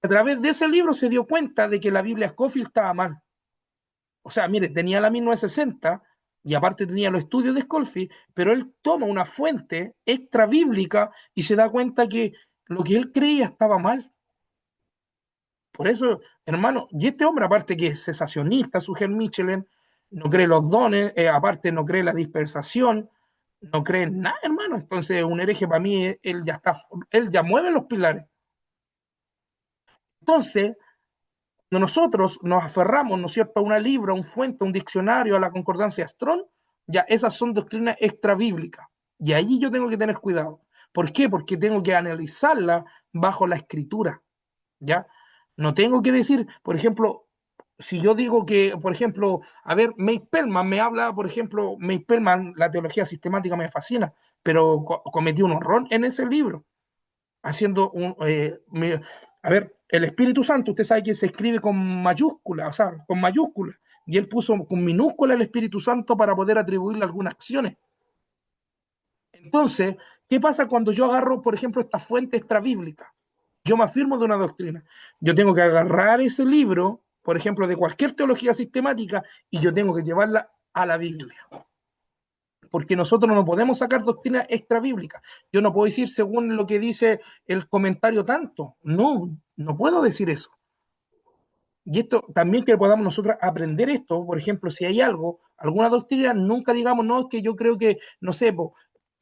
a través de ese libro se dio cuenta de que la Biblia Scofield estaba mal. O sea, mire, tenía la 1960 y aparte tenía los estudios de Scofield, pero él toma una fuente extra bíblica y se da cuenta que lo que él creía estaba mal. Por eso, hermano, y este hombre, aparte que es cesacionista, Suger Michelin, no cree los dones, aparte no cree la dispersación, no cree en nada, hermano. Entonces, un hereje para mí, él ya mueve los pilares. Entonces, nosotros nos aferramos, ¿no es cierto?, a una libra, a un fuente, a un diccionario, a la concordancia Strong, ya esas son doctrinas extrabíblicas. Y ahí yo tengo que tener cuidado. ¿Por qué? Porque tengo que analizarla bajo la escritura, ¿ya? No tengo que decir, por ejemplo, si yo digo que, por ejemplo, a ver, May Perlman me habla, por ejemplo, May Perlman, la teología sistemática me fascina, pero cometí un horror en ese libro haciendo a ver, el Espíritu Santo, usted sabe que se escribe con mayúscula, o sea, con mayúscula, y él puso con minúscula el Espíritu Santo para poder atribuirle algunas acciones. Entonces, ¿qué pasa cuando yo agarro, por ejemplo, esta fuente extrabíblica? Yo me afirmo de una doctrina. Yo tengo que agarrar ese libro, por ejemplo, de cualquier teología sistemática, y yo tengo que llevarla a la Biblia, porque nosotros no podemos sacar doctrina extra bíblica. Yo no puedo decir según lo que dice el comentario tanto. No, no puedo decir eso. Y esto también que podamos nosotros aprender esto, por ejemplo, si hay algo, alguna doctrina, nunca digamos, no, que yo creo que, no sé,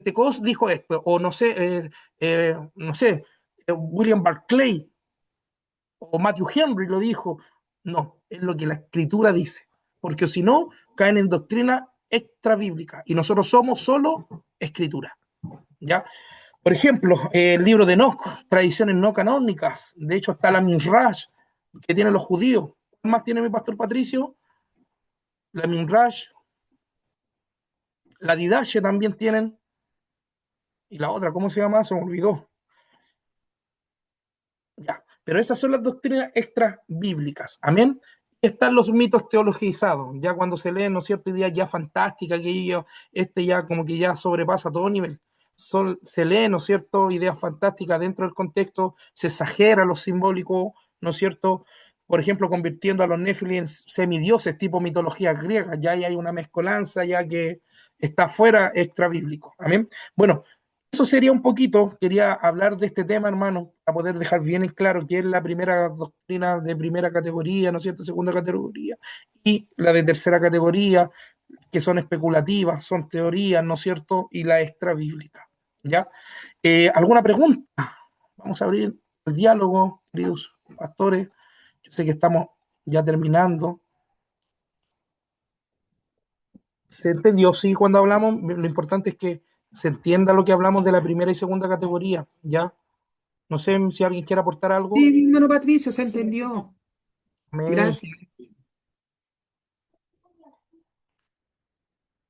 Tecos dijo esto, o no sé, William Barclay o Matthew Henry lo dijo. No, es lo que la escritura dice, porque si no, caen en doctrina extra bíblica y nosotros somos solo escritura. ¿Ya? Por ejemplo, el libro de Enoch, tradiciones no canónicas, de hecho está la Minrash que tienen los judíos. ¿Qué más tiene mi pastor Patricio? La Minrash, la Didache también tienen, y la otra, ¿cómo se llama? Se me olvidó. Ya, pero esas son las doctrinas extra bíblicas. Amén. están los mitos teologizados, ya cuando se leen, ¿no es cierto?, ideas ya fantásticas, que ya como que ya sobrepasa todo nivel. Se leen, ¿no es cierto?, ideas fantásticas dentro del contexto, se exagera lo simbólico, ¿no es cierto?, por ejemplo, convirtiendo a los Nephilim en semidioses tipo mitología griega, ya hay una mezcolanza ya que está fuera extra bíblico. Amén. Bueno, eso sería un poquito, quería hablar de este tema, hermano, para poder dejar bien en claro qué es la primera doctrina de primera categoría, ¿no es cierto?, segunda categoría, y la de tercera categoría, que son especulativas, son teorías, ¿no es cierto?, y la extra bíblica, ¿ya? ¿Alguna pregunta? Vamos a abrir el diálogo, queridos pastores. Yo sé que estamos ya terminando. ¿Se entendió? Sí, cuando hablamos, lo importante es que se entienda lo que hablamos de la primera y segunda categoría, ¿ya? No sé si alguien quiere aportar algo. Sí, mi hermano Patricio, se entendió. Amén. Gracias.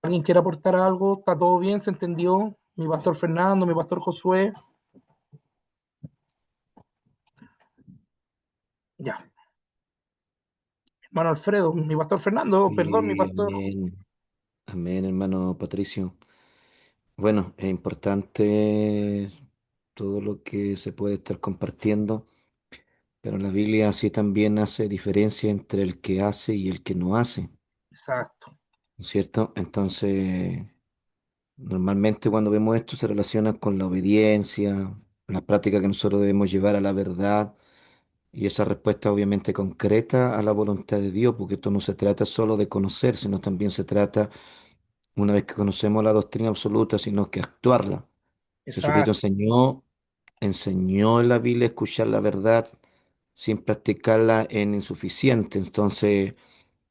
¿Alguien quiere aportar algo? ¿Está todo bien? ¿Se entendió? Mi pastor Fernando, mi pastor Josué. Ya. Hermano Alfredo, mi pastor Fernando, perdón, mi Sí, pastor. amén. Amén, hermano Patricio. Bueno, es importante todo lo que se puede estar compartiendo, pero la Biblia sí también hace diferencia entre el que hace y el que no hace, ¿no Exacto, es cierto? Entonces, normalmente cuando vemos esto se relaciona con la obediencia, la práctica que nosotros debemos llevar a la verdad y esa respuesta obviamente concreta a la voluntad de Dios, porque esto no se trata solo de conocer, sino también se trata, una vez que conocemos la doctrina absoluta, sino que actuarla. Jesucristo exacto, enseñó en la Biblia a escuchar la verdad sin practicarla en insuficiente. Entonces,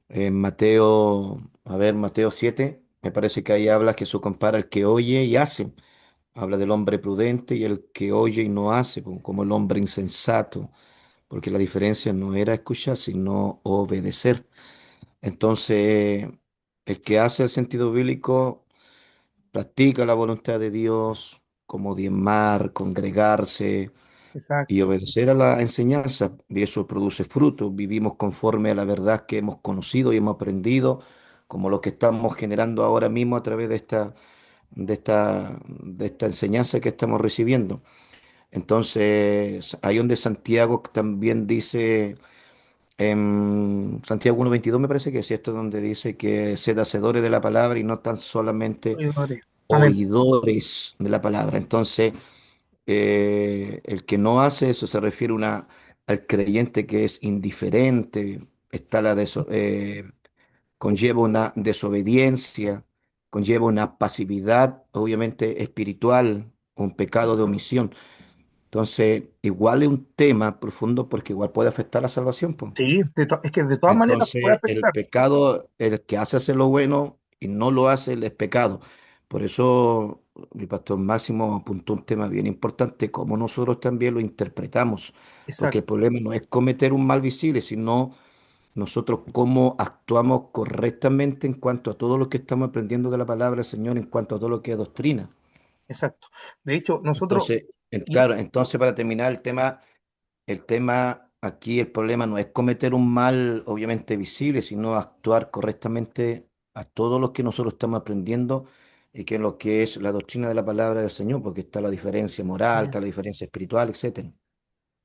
en Mateo, a ver, Mateo 7, me parece que ahí habla, Jesús compara el que oye y hace. Habla del hombre prudente y el que oye y no hace, como el hombre insensato, porque la diferencia no era escuchar, sino obedecer. Entonces, el que hace el sentido bíblico practica la voluntad de Dios, como diezmar, congregarse y exacto, obedecer a la enseñanza, y eso produce frutos. Vivimos conforme a la verdad que hemos conocido y hemos aprendido, como lo que estamos generando ahora mismo a través de esta enseñanza que estamos recibiendo. Entonces, hay donde Santiago también dice, en Santiago 1:22 me parece que es esto donde dice que sed hacedores de la palabra y no tan solamente oidores. Amén, oidores de la palabra. Entonces, el que no hace eso se refiere al creyente que es indiferente, está conlleva una desobediencia, conlleva una pasividad, obviamente espiritual, un pecado de omisión. Entonces, igual es un tema profundo porque igual puede afectar la salvación, pues. sí, es que de todas maneras puede Entonces, el afectar. pecado, el que hace lo bueno y no lo hace, él es pecado. Por eso, mi pastor Máximo apuntó un tema bien importante, como nosotros también lo interpretamos. Porque el Exacto, problema no es cometer un mal visible, sino nosotros cómo actuamos correctamente en cuanto a todo lo que estamos aprendiendo de la palabra del Señor, en cuanto a todo lo que es doctrina. exacto. De hecho, nosotros, Entonces, y claro, entonces para terminar el tema aquí, el problema no es cometer un mal, obviamente visible, sino actuar correctamente a todos los que nosotros estamos aprendiendo y que es lo que es la doctrina de la palabra del Señor, porque está la diferencia moral, está la diferencia espiritual, etcétera.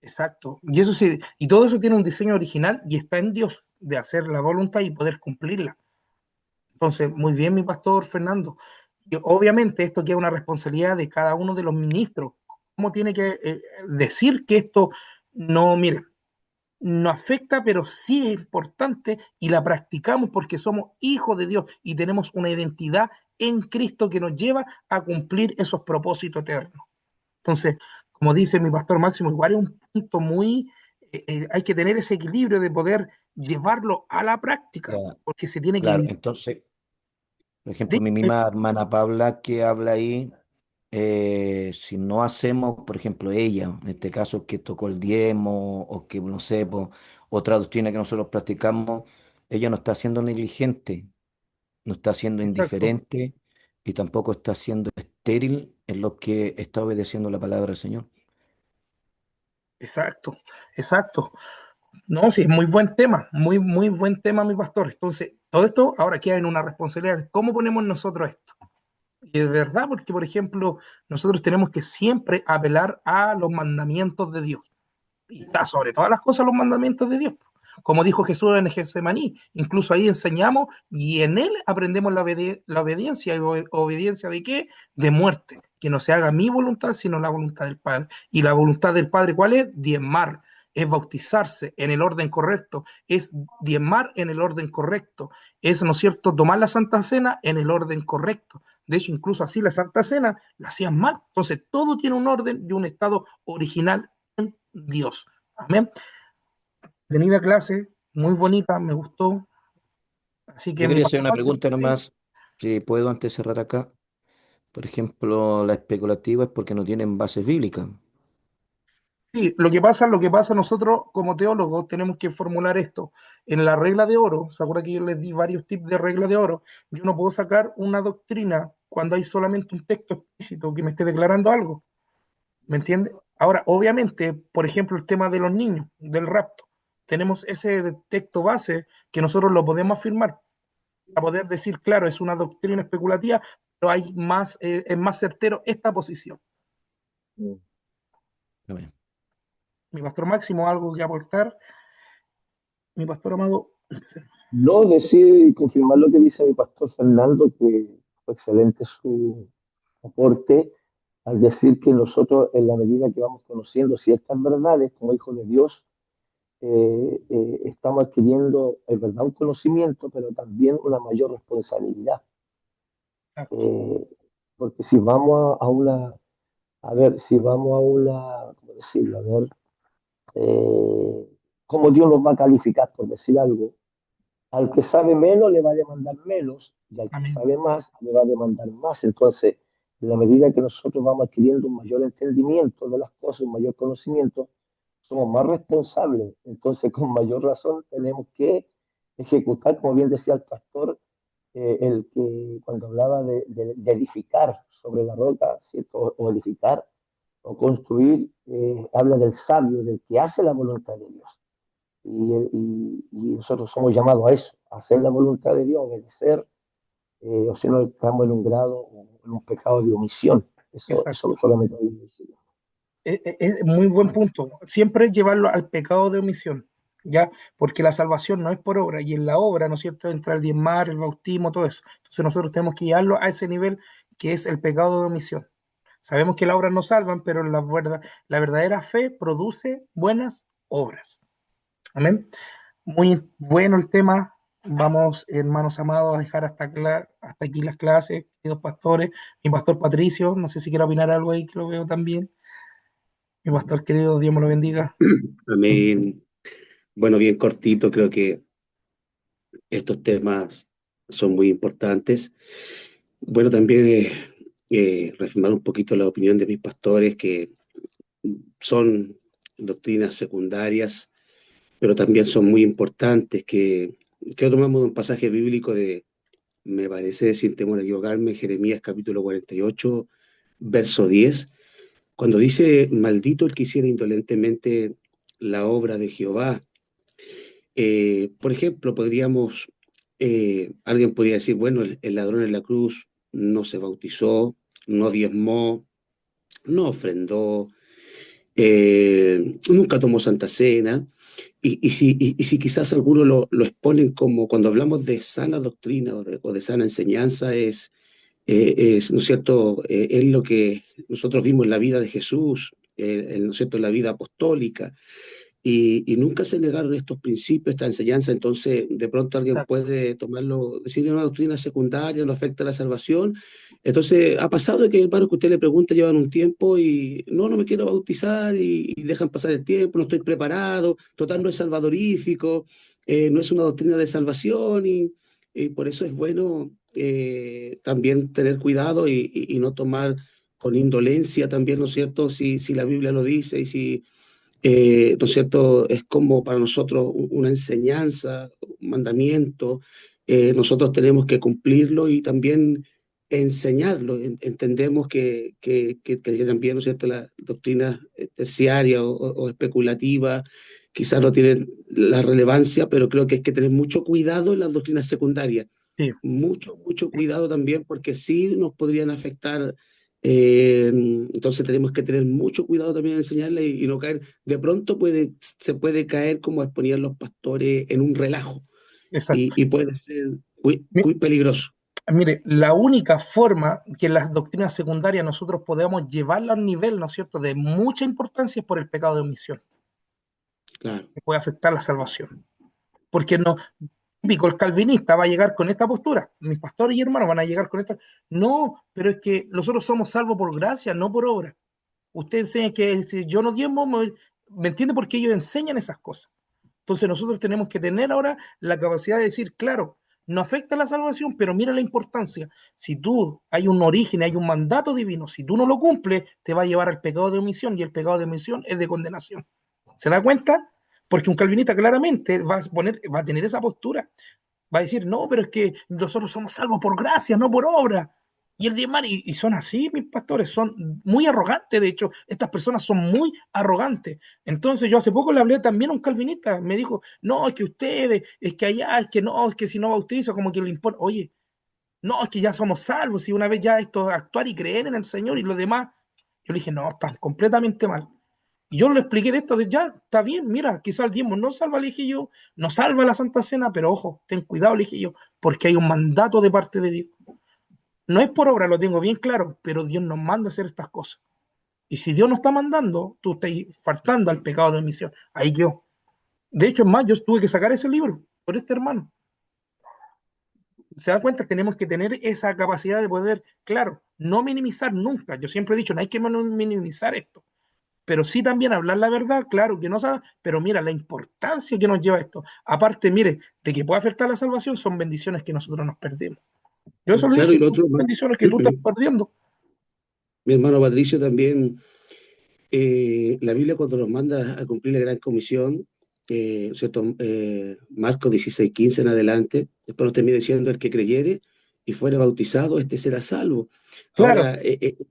exacto. Y eso sí, y todo eso tiene un diseño original y está en Dios de hacer la voluntad y poder cumplirla. Entonces, muy bien, mi pastor Fernando. Y obviamente esto queda una responsabilidad de cada uno de los ministros. ¿Cómo tiene que decir que esto no, mire, no afecta, pero sí es importante y la practicamos porque somos hijos de Dios y tenemos una identidad en Cristo que nos lleva a cumplir esos propósitos eternos? Entonces, como dice mi pastor Máximo, igual es un punto muy, hay que tener ese equilibrio de poder llevarlo a la práctica, Cla- porque se tiene que Claro, vivir. entonces, por ejemplo, mi misma hermana Paula que habla ahí, si no hacemos, por ejemplo, ella, en este caso que tocó el diezmo o que, no sé, po, otra doctrina que nosotros practicamos, ella no está siendo negligente, no está siendo Exacto, indiferente y tampoco está siendo estéril en lo que está obedeciendo la palabra del Señor. exacto, exacto. No, sí, es muy buen tema, muy buen tema, mi pastor. Entonces, todo esto ahora queda en una responsabilidad. ¿Cómo ponemos nosotros esto? Y es verdad, porque, por ejemplo, nosotros tenemos que siempre apelar a los mandamientos de Dios. Y está sobre todas las cosas los mandamientos de Dios. Como dijo Jesús en Getsemaní, incluso ahí enseñamos y en él aprendemos la obediencia. ¿Y obediencia de qué? De muerte. Que no se haga mi voluntad, sino la voluntad del Padre. ¿Y la voluntad del Padre cuál es? Diezmar, es bautizarse en el orden correcto, es diezmar en el orden correcto, es, ¿no es cierto?, tomar la Santa Cena en el orden correcto. De hecho, incluso así la Santa Cena la hacían mal. Entonces, todo tiene un orden y un estado original en Dios. Amén. Tenida clase, muy bonita, me gustó. Así que Yo mi quería hacer pastor una Máximo, pregunta sí. nomás, si puedo antes de cerrar acá. Por ejemplo, la especulativa es porque no tienen bases bíblicas. Sí, lo que pasa, nosotros como teólogos tenemos que formular esto. En la regla de oro, ¿se acuerda que yo les di varios tips de regla de oro? Yo no puedo sacar una doctrina cuando hay solamente un texto explícito que me esté declarando algo, ¿me entiende? Ahora, obviamente, por ejemplo, el tema de los niños, del rapto, tenemos ese texto base que nosotros lo podemos afirmar, a poder decir, claro, es una doctrina especulativa, pero hay más, es más certero esta posición. Amén. Mi pastor Máximo, algo que aportar. Mi pastor amado. No, decir y confirmar lo que dice mi pastor Fernando, que fue excelente su aporte al decir que nosotros, en la medida que vamos conociendo ciertas verdades como hijos de Dios, estamos adquiriendo, es verdad, un conocimiento, pero también una mayor responsabilidad. Eh, Porque si vamos a una, a ver, si vamos a una, ¿cómo decirlo? A ver, eh, ¿cómo Dios nos va a calificar, por decir algo? Al que sabe menos le va a demandar menos y al que Amén. sabe más le va a demandar más. Entonces, en la medida que nosotros vamos adquiriendo un mayor entendimiento de las cosas, un mayor conocimiento, somos más responsables. Entonces, con mayor razón, tenemos que ejecutar, como bien decía el pastor, el que cuando hablaba de edificar sobre la roca, ¿cierto? O edificar o construir, habla del sabio, del que hace la voluntad de Dios. Y nosotros somos llamados a eso, a hacer la voluntad de Dios, obedecer, o si no estamos en un grado, o en un pecado de omisión. Eso Exacto. solamente hay que decir. Es muy buen punto. Siempre llevarlo al pecado de omisión, ¿ya? Porque la salvación no es por obra, y en la obra, ¿no es cierto?, entra el diezmar, el bautismo, todo eso. Entonces nosotros tenemos que llevarlo a ese nivel que es el pecado de omisión. Sabemos que las obras no salvan, pero la verdadera fe produce buenas obras. Amén. Muy bueno el tema. Vamos, hermanos amados, a dejar hasta aquí las clases, queridos pastores. Mi pastor Patricio, no sé si quiere opinar algo ahí, que lo veo también. Mi pastor querido, Dios me lo bendiga. Amén. Bueno, bien cortito, creo que estos temas son muy importantes. Bueno, también reafirmar un poquito la opinión de mis pastores, que son doctrinas secundarias, pero también son muy importantes, que tomamos de un pasaje bíblico de, me parece, sin temor a equivocarme, Jeremías capítulo 48, verso 10, cuando dice, maldito el que hiciera indolentemente la obra de Jehová. Por ejemplo, alguien podría decir, bueno, el ladrón en la cruz no se bautizó, no diezmó, no ofrendó, nunca tomó Santa Cena, y si quizás algunos lo exponen como cuando hablamos de sana doctrina o de sana enseñanza, ¿no es cierto? Es lo que nosotros vimos en la vida de Jesús, ¿no es cierto?, en la vida apostólica, y nunca se negaron estos principios, esta enseñanza. Entonces de pronto alguien Exacto. puede tomarlo, decir una doctrina secundaria, no afecta a la salvación. Entonces ha pasado que, hermanos, que usted le pregunta, llevan un tiempo y no me quiero bautizar, y dejan pasar el tiempo, no estoy preparado, total no es salvadorífico, no es una doctrina de salvación, y por eso es bueno también tener cuidado y no tomar con indolencia también, ¿no es cierto?, si la Biblia lo dice, y si ¿no es cierto?, es como para nosotros una enseñanza, un mandamiento. Nosotros tenemos que cumplirlo y también enseñarlo. Entendemos que también, ¿no es cierto?, la doctrina terciaria o especulativa quizás no tienen la relevancia, pero creo que hay que tener mucho cuidado en las doctrinas secundarias. Sí, Mucho cuidado también, porque sí nos podrían afectar. Entonces tenemos que tener mucho cuidado también en enseñarle y no caer. De pronto se puede caer, como exponían los pastores, en un relajo exacto. y puede ser muy, Mi- muy peligroso. Mire, la única forma que las doctrinas secundarias nosotros podamos llevarla al nivel, ¿no es cierto?, de mucha importancia es por el pecado de omisión, Claro. que puede afectar la salvación. Porque no, típico, el calvinista va a llegar con esta postura, mis pastores y hermanos van a llegar con esta. No, pero es que nosotros somos salvos por gracia, no por obra. Usted enseña que si yo no diezmo, ¿me entiende? Porque ellos enseñan esas cosas. Entonces nosotros tenemos que tener ahora la capacidad de decir, claro, no afecta la salvación, pero mira la importancia. Si tú hay un origen, hay un mandato divino, si tú no lo cumples, te va a llevar al pecado de omisión y el pecado de omisión es de condenación. ¿Se da cuenta? Porque un calvinista claramente va a tener esa postura. Va a decir, no, pero es que nosotros somos salvos por gracia, no por obra. Y el diezmar, y son así, mis pastores, son muy arrogantes, de hecho, estas personas son muy arrogantes. Entonces yo hace poco le hablé también a un calvinista, me dijo, no, es que ustedes, es que allá, es que no, es que si no bautiza, como que le impone, oye, no, es que ya somos salvos, y una vez ya esto, actuar y creer en el Señor y lo demás, yo le dije, no, están completamente mal. Y yo le expliqué de esto, de ya, está bien, mira, quizá el diezmo no salva, le dije yo, no salva la Santa Cena, pero ojo, ten cuidado, le dije yo, porque hay un mandato de parte de Dios. No es por obra, lo tengo bien claro, pero Dios nos manda a hacer estas cosas. Y si Dios nos está mandando, tú estás faltando al pecado de omisión. Ahí quedó. De hecho, es más, yo tuve que sacar ese libro por este hermano. Se da cuenta, tenemos que tener esa capacidad de poder, claro, no minimizar nunca. Yo siempre he dicho, no hay que minimizar esto, pero sí también hablar la verdad, claro, que no sabe, pero mira la importancia que nos lleva esto. Aparte, mire, de que puede afectar la salvación, son bendiciones que nosotros nos perdemos. Yo eso le Claro, y dije, lo son otro, bendiciones que tú estás perdiendo. mi hermano Patricio también, la Biblia cuando nos manda a cumplir la gran comisión, ¿cierto? Marcos 16:15 en adelante, después nos termina diciendo: el que creyere y fuere bautizado, este será salvo. Claro, Ahora,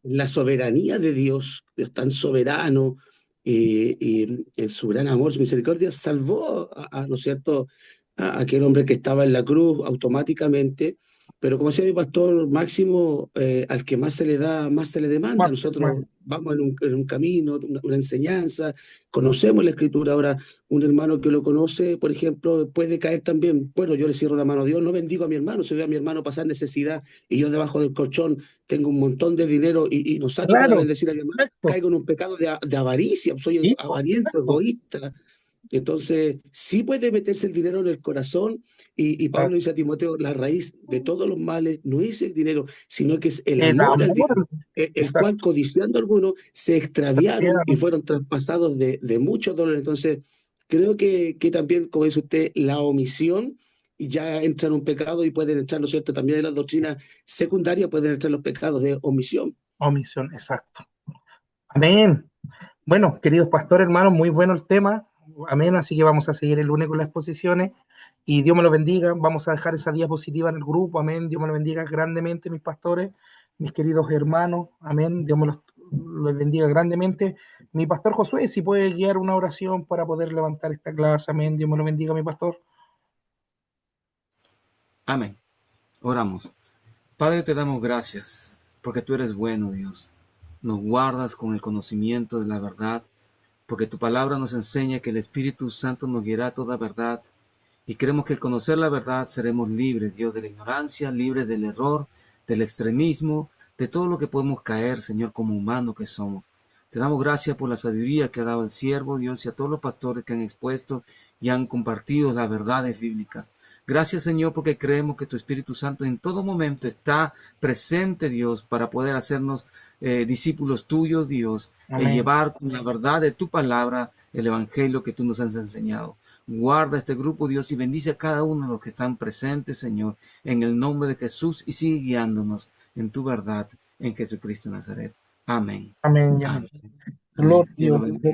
la soberanía de Dios, Dios tan soberano, y en su gran amor, su misericordia, salvó ¿no es cierto?, a aquel hombre que estaba en la cruz automáticamente. Pero como decía mi pastor Máximo, al que más se le da, más se le demanda. más, Nosotros vamos en un camino, una enseñanza, conocemos la Escritura. Ahora, un hermano que lo conoce, por ejemplo, puede caer también. Bueno, yo le cierro la mano a Dios, no bendigo a mi hermano. Si veo a mi hermano pasar necesidad y yo debajo del colchón tengo un montón de dinero y no saco para claro, bendecir a mi hermano, correcto. caigo en un pecado de avaricia, soy Sí, avariento, correcto. egoísta. Entonces, sí puede meterse el dinero en el corazón, y Pablo dice a Timoteo: la raíz de todos los males no es el dinero, sino que es el El amor al dinero, amor, el cual, exacto. codiciando algunos, se extraviaron y fueron traspasados de muchos dolores. Entonces, creo que también, como dice usted, la omisión ya entra en un pecado, y pueden entrar, ¿no es cierto?, también en las doctrinas secundarias pueden entrar los pecados de omisión. Omisión, exacto. Amén. Bueno, queridos pastores, hermanos, muy bueno el tema. Amén. Así que vamos a seguir el lunes con las exposiciones. Y Dios me lo bendiga. Vamos a dejar esa diapositiva en el grupo. Amén. Dios me lo bendiga grandemente, mis pastores, mis queridos hermanos. Amén. Dios me los bendiga grandemente. Mi pastor Josué, si puede guiar una oración para poder levantar esta clase. Amén. Dios me lo bendiga, mi pastor. Amén. Oramos. Padre, te damos gracias porque tú eres bueno, Dios. Nos guardas con el conocimiento de la verdad, porque tu palabra nos enseña que el Espíritu Santo nos guiará a toda verdad. Y creemos que al conocer la verdad seremos libres, Dios, de la ignorancia, libres del error, del extremismo, de todo lo que podemos caer, Señor, como humanos que somos. Te damos gracias por la sabiduría que ha dado el siervo, Dios, y a todos los pastores que han expuesto y han compartido las verdades bíblicas. Gracias, Señor, porque creemos que tu Espíritu Santo en todo momento está presente, Dios, para poder hacernos discípulos tuyos, Dios, y llevar con la verdad de tu palabra el evangelio que tú nos has enseñado. Guarda este grupo, Dios, y bendice a cada uno de los que están presentes, Señor, en el nombre de Jesús, y sigue guiándonos en tu verdad, en Jesucristo de Nazaret. Amén. Amén. Amén. Gloria Dios lo bendiga.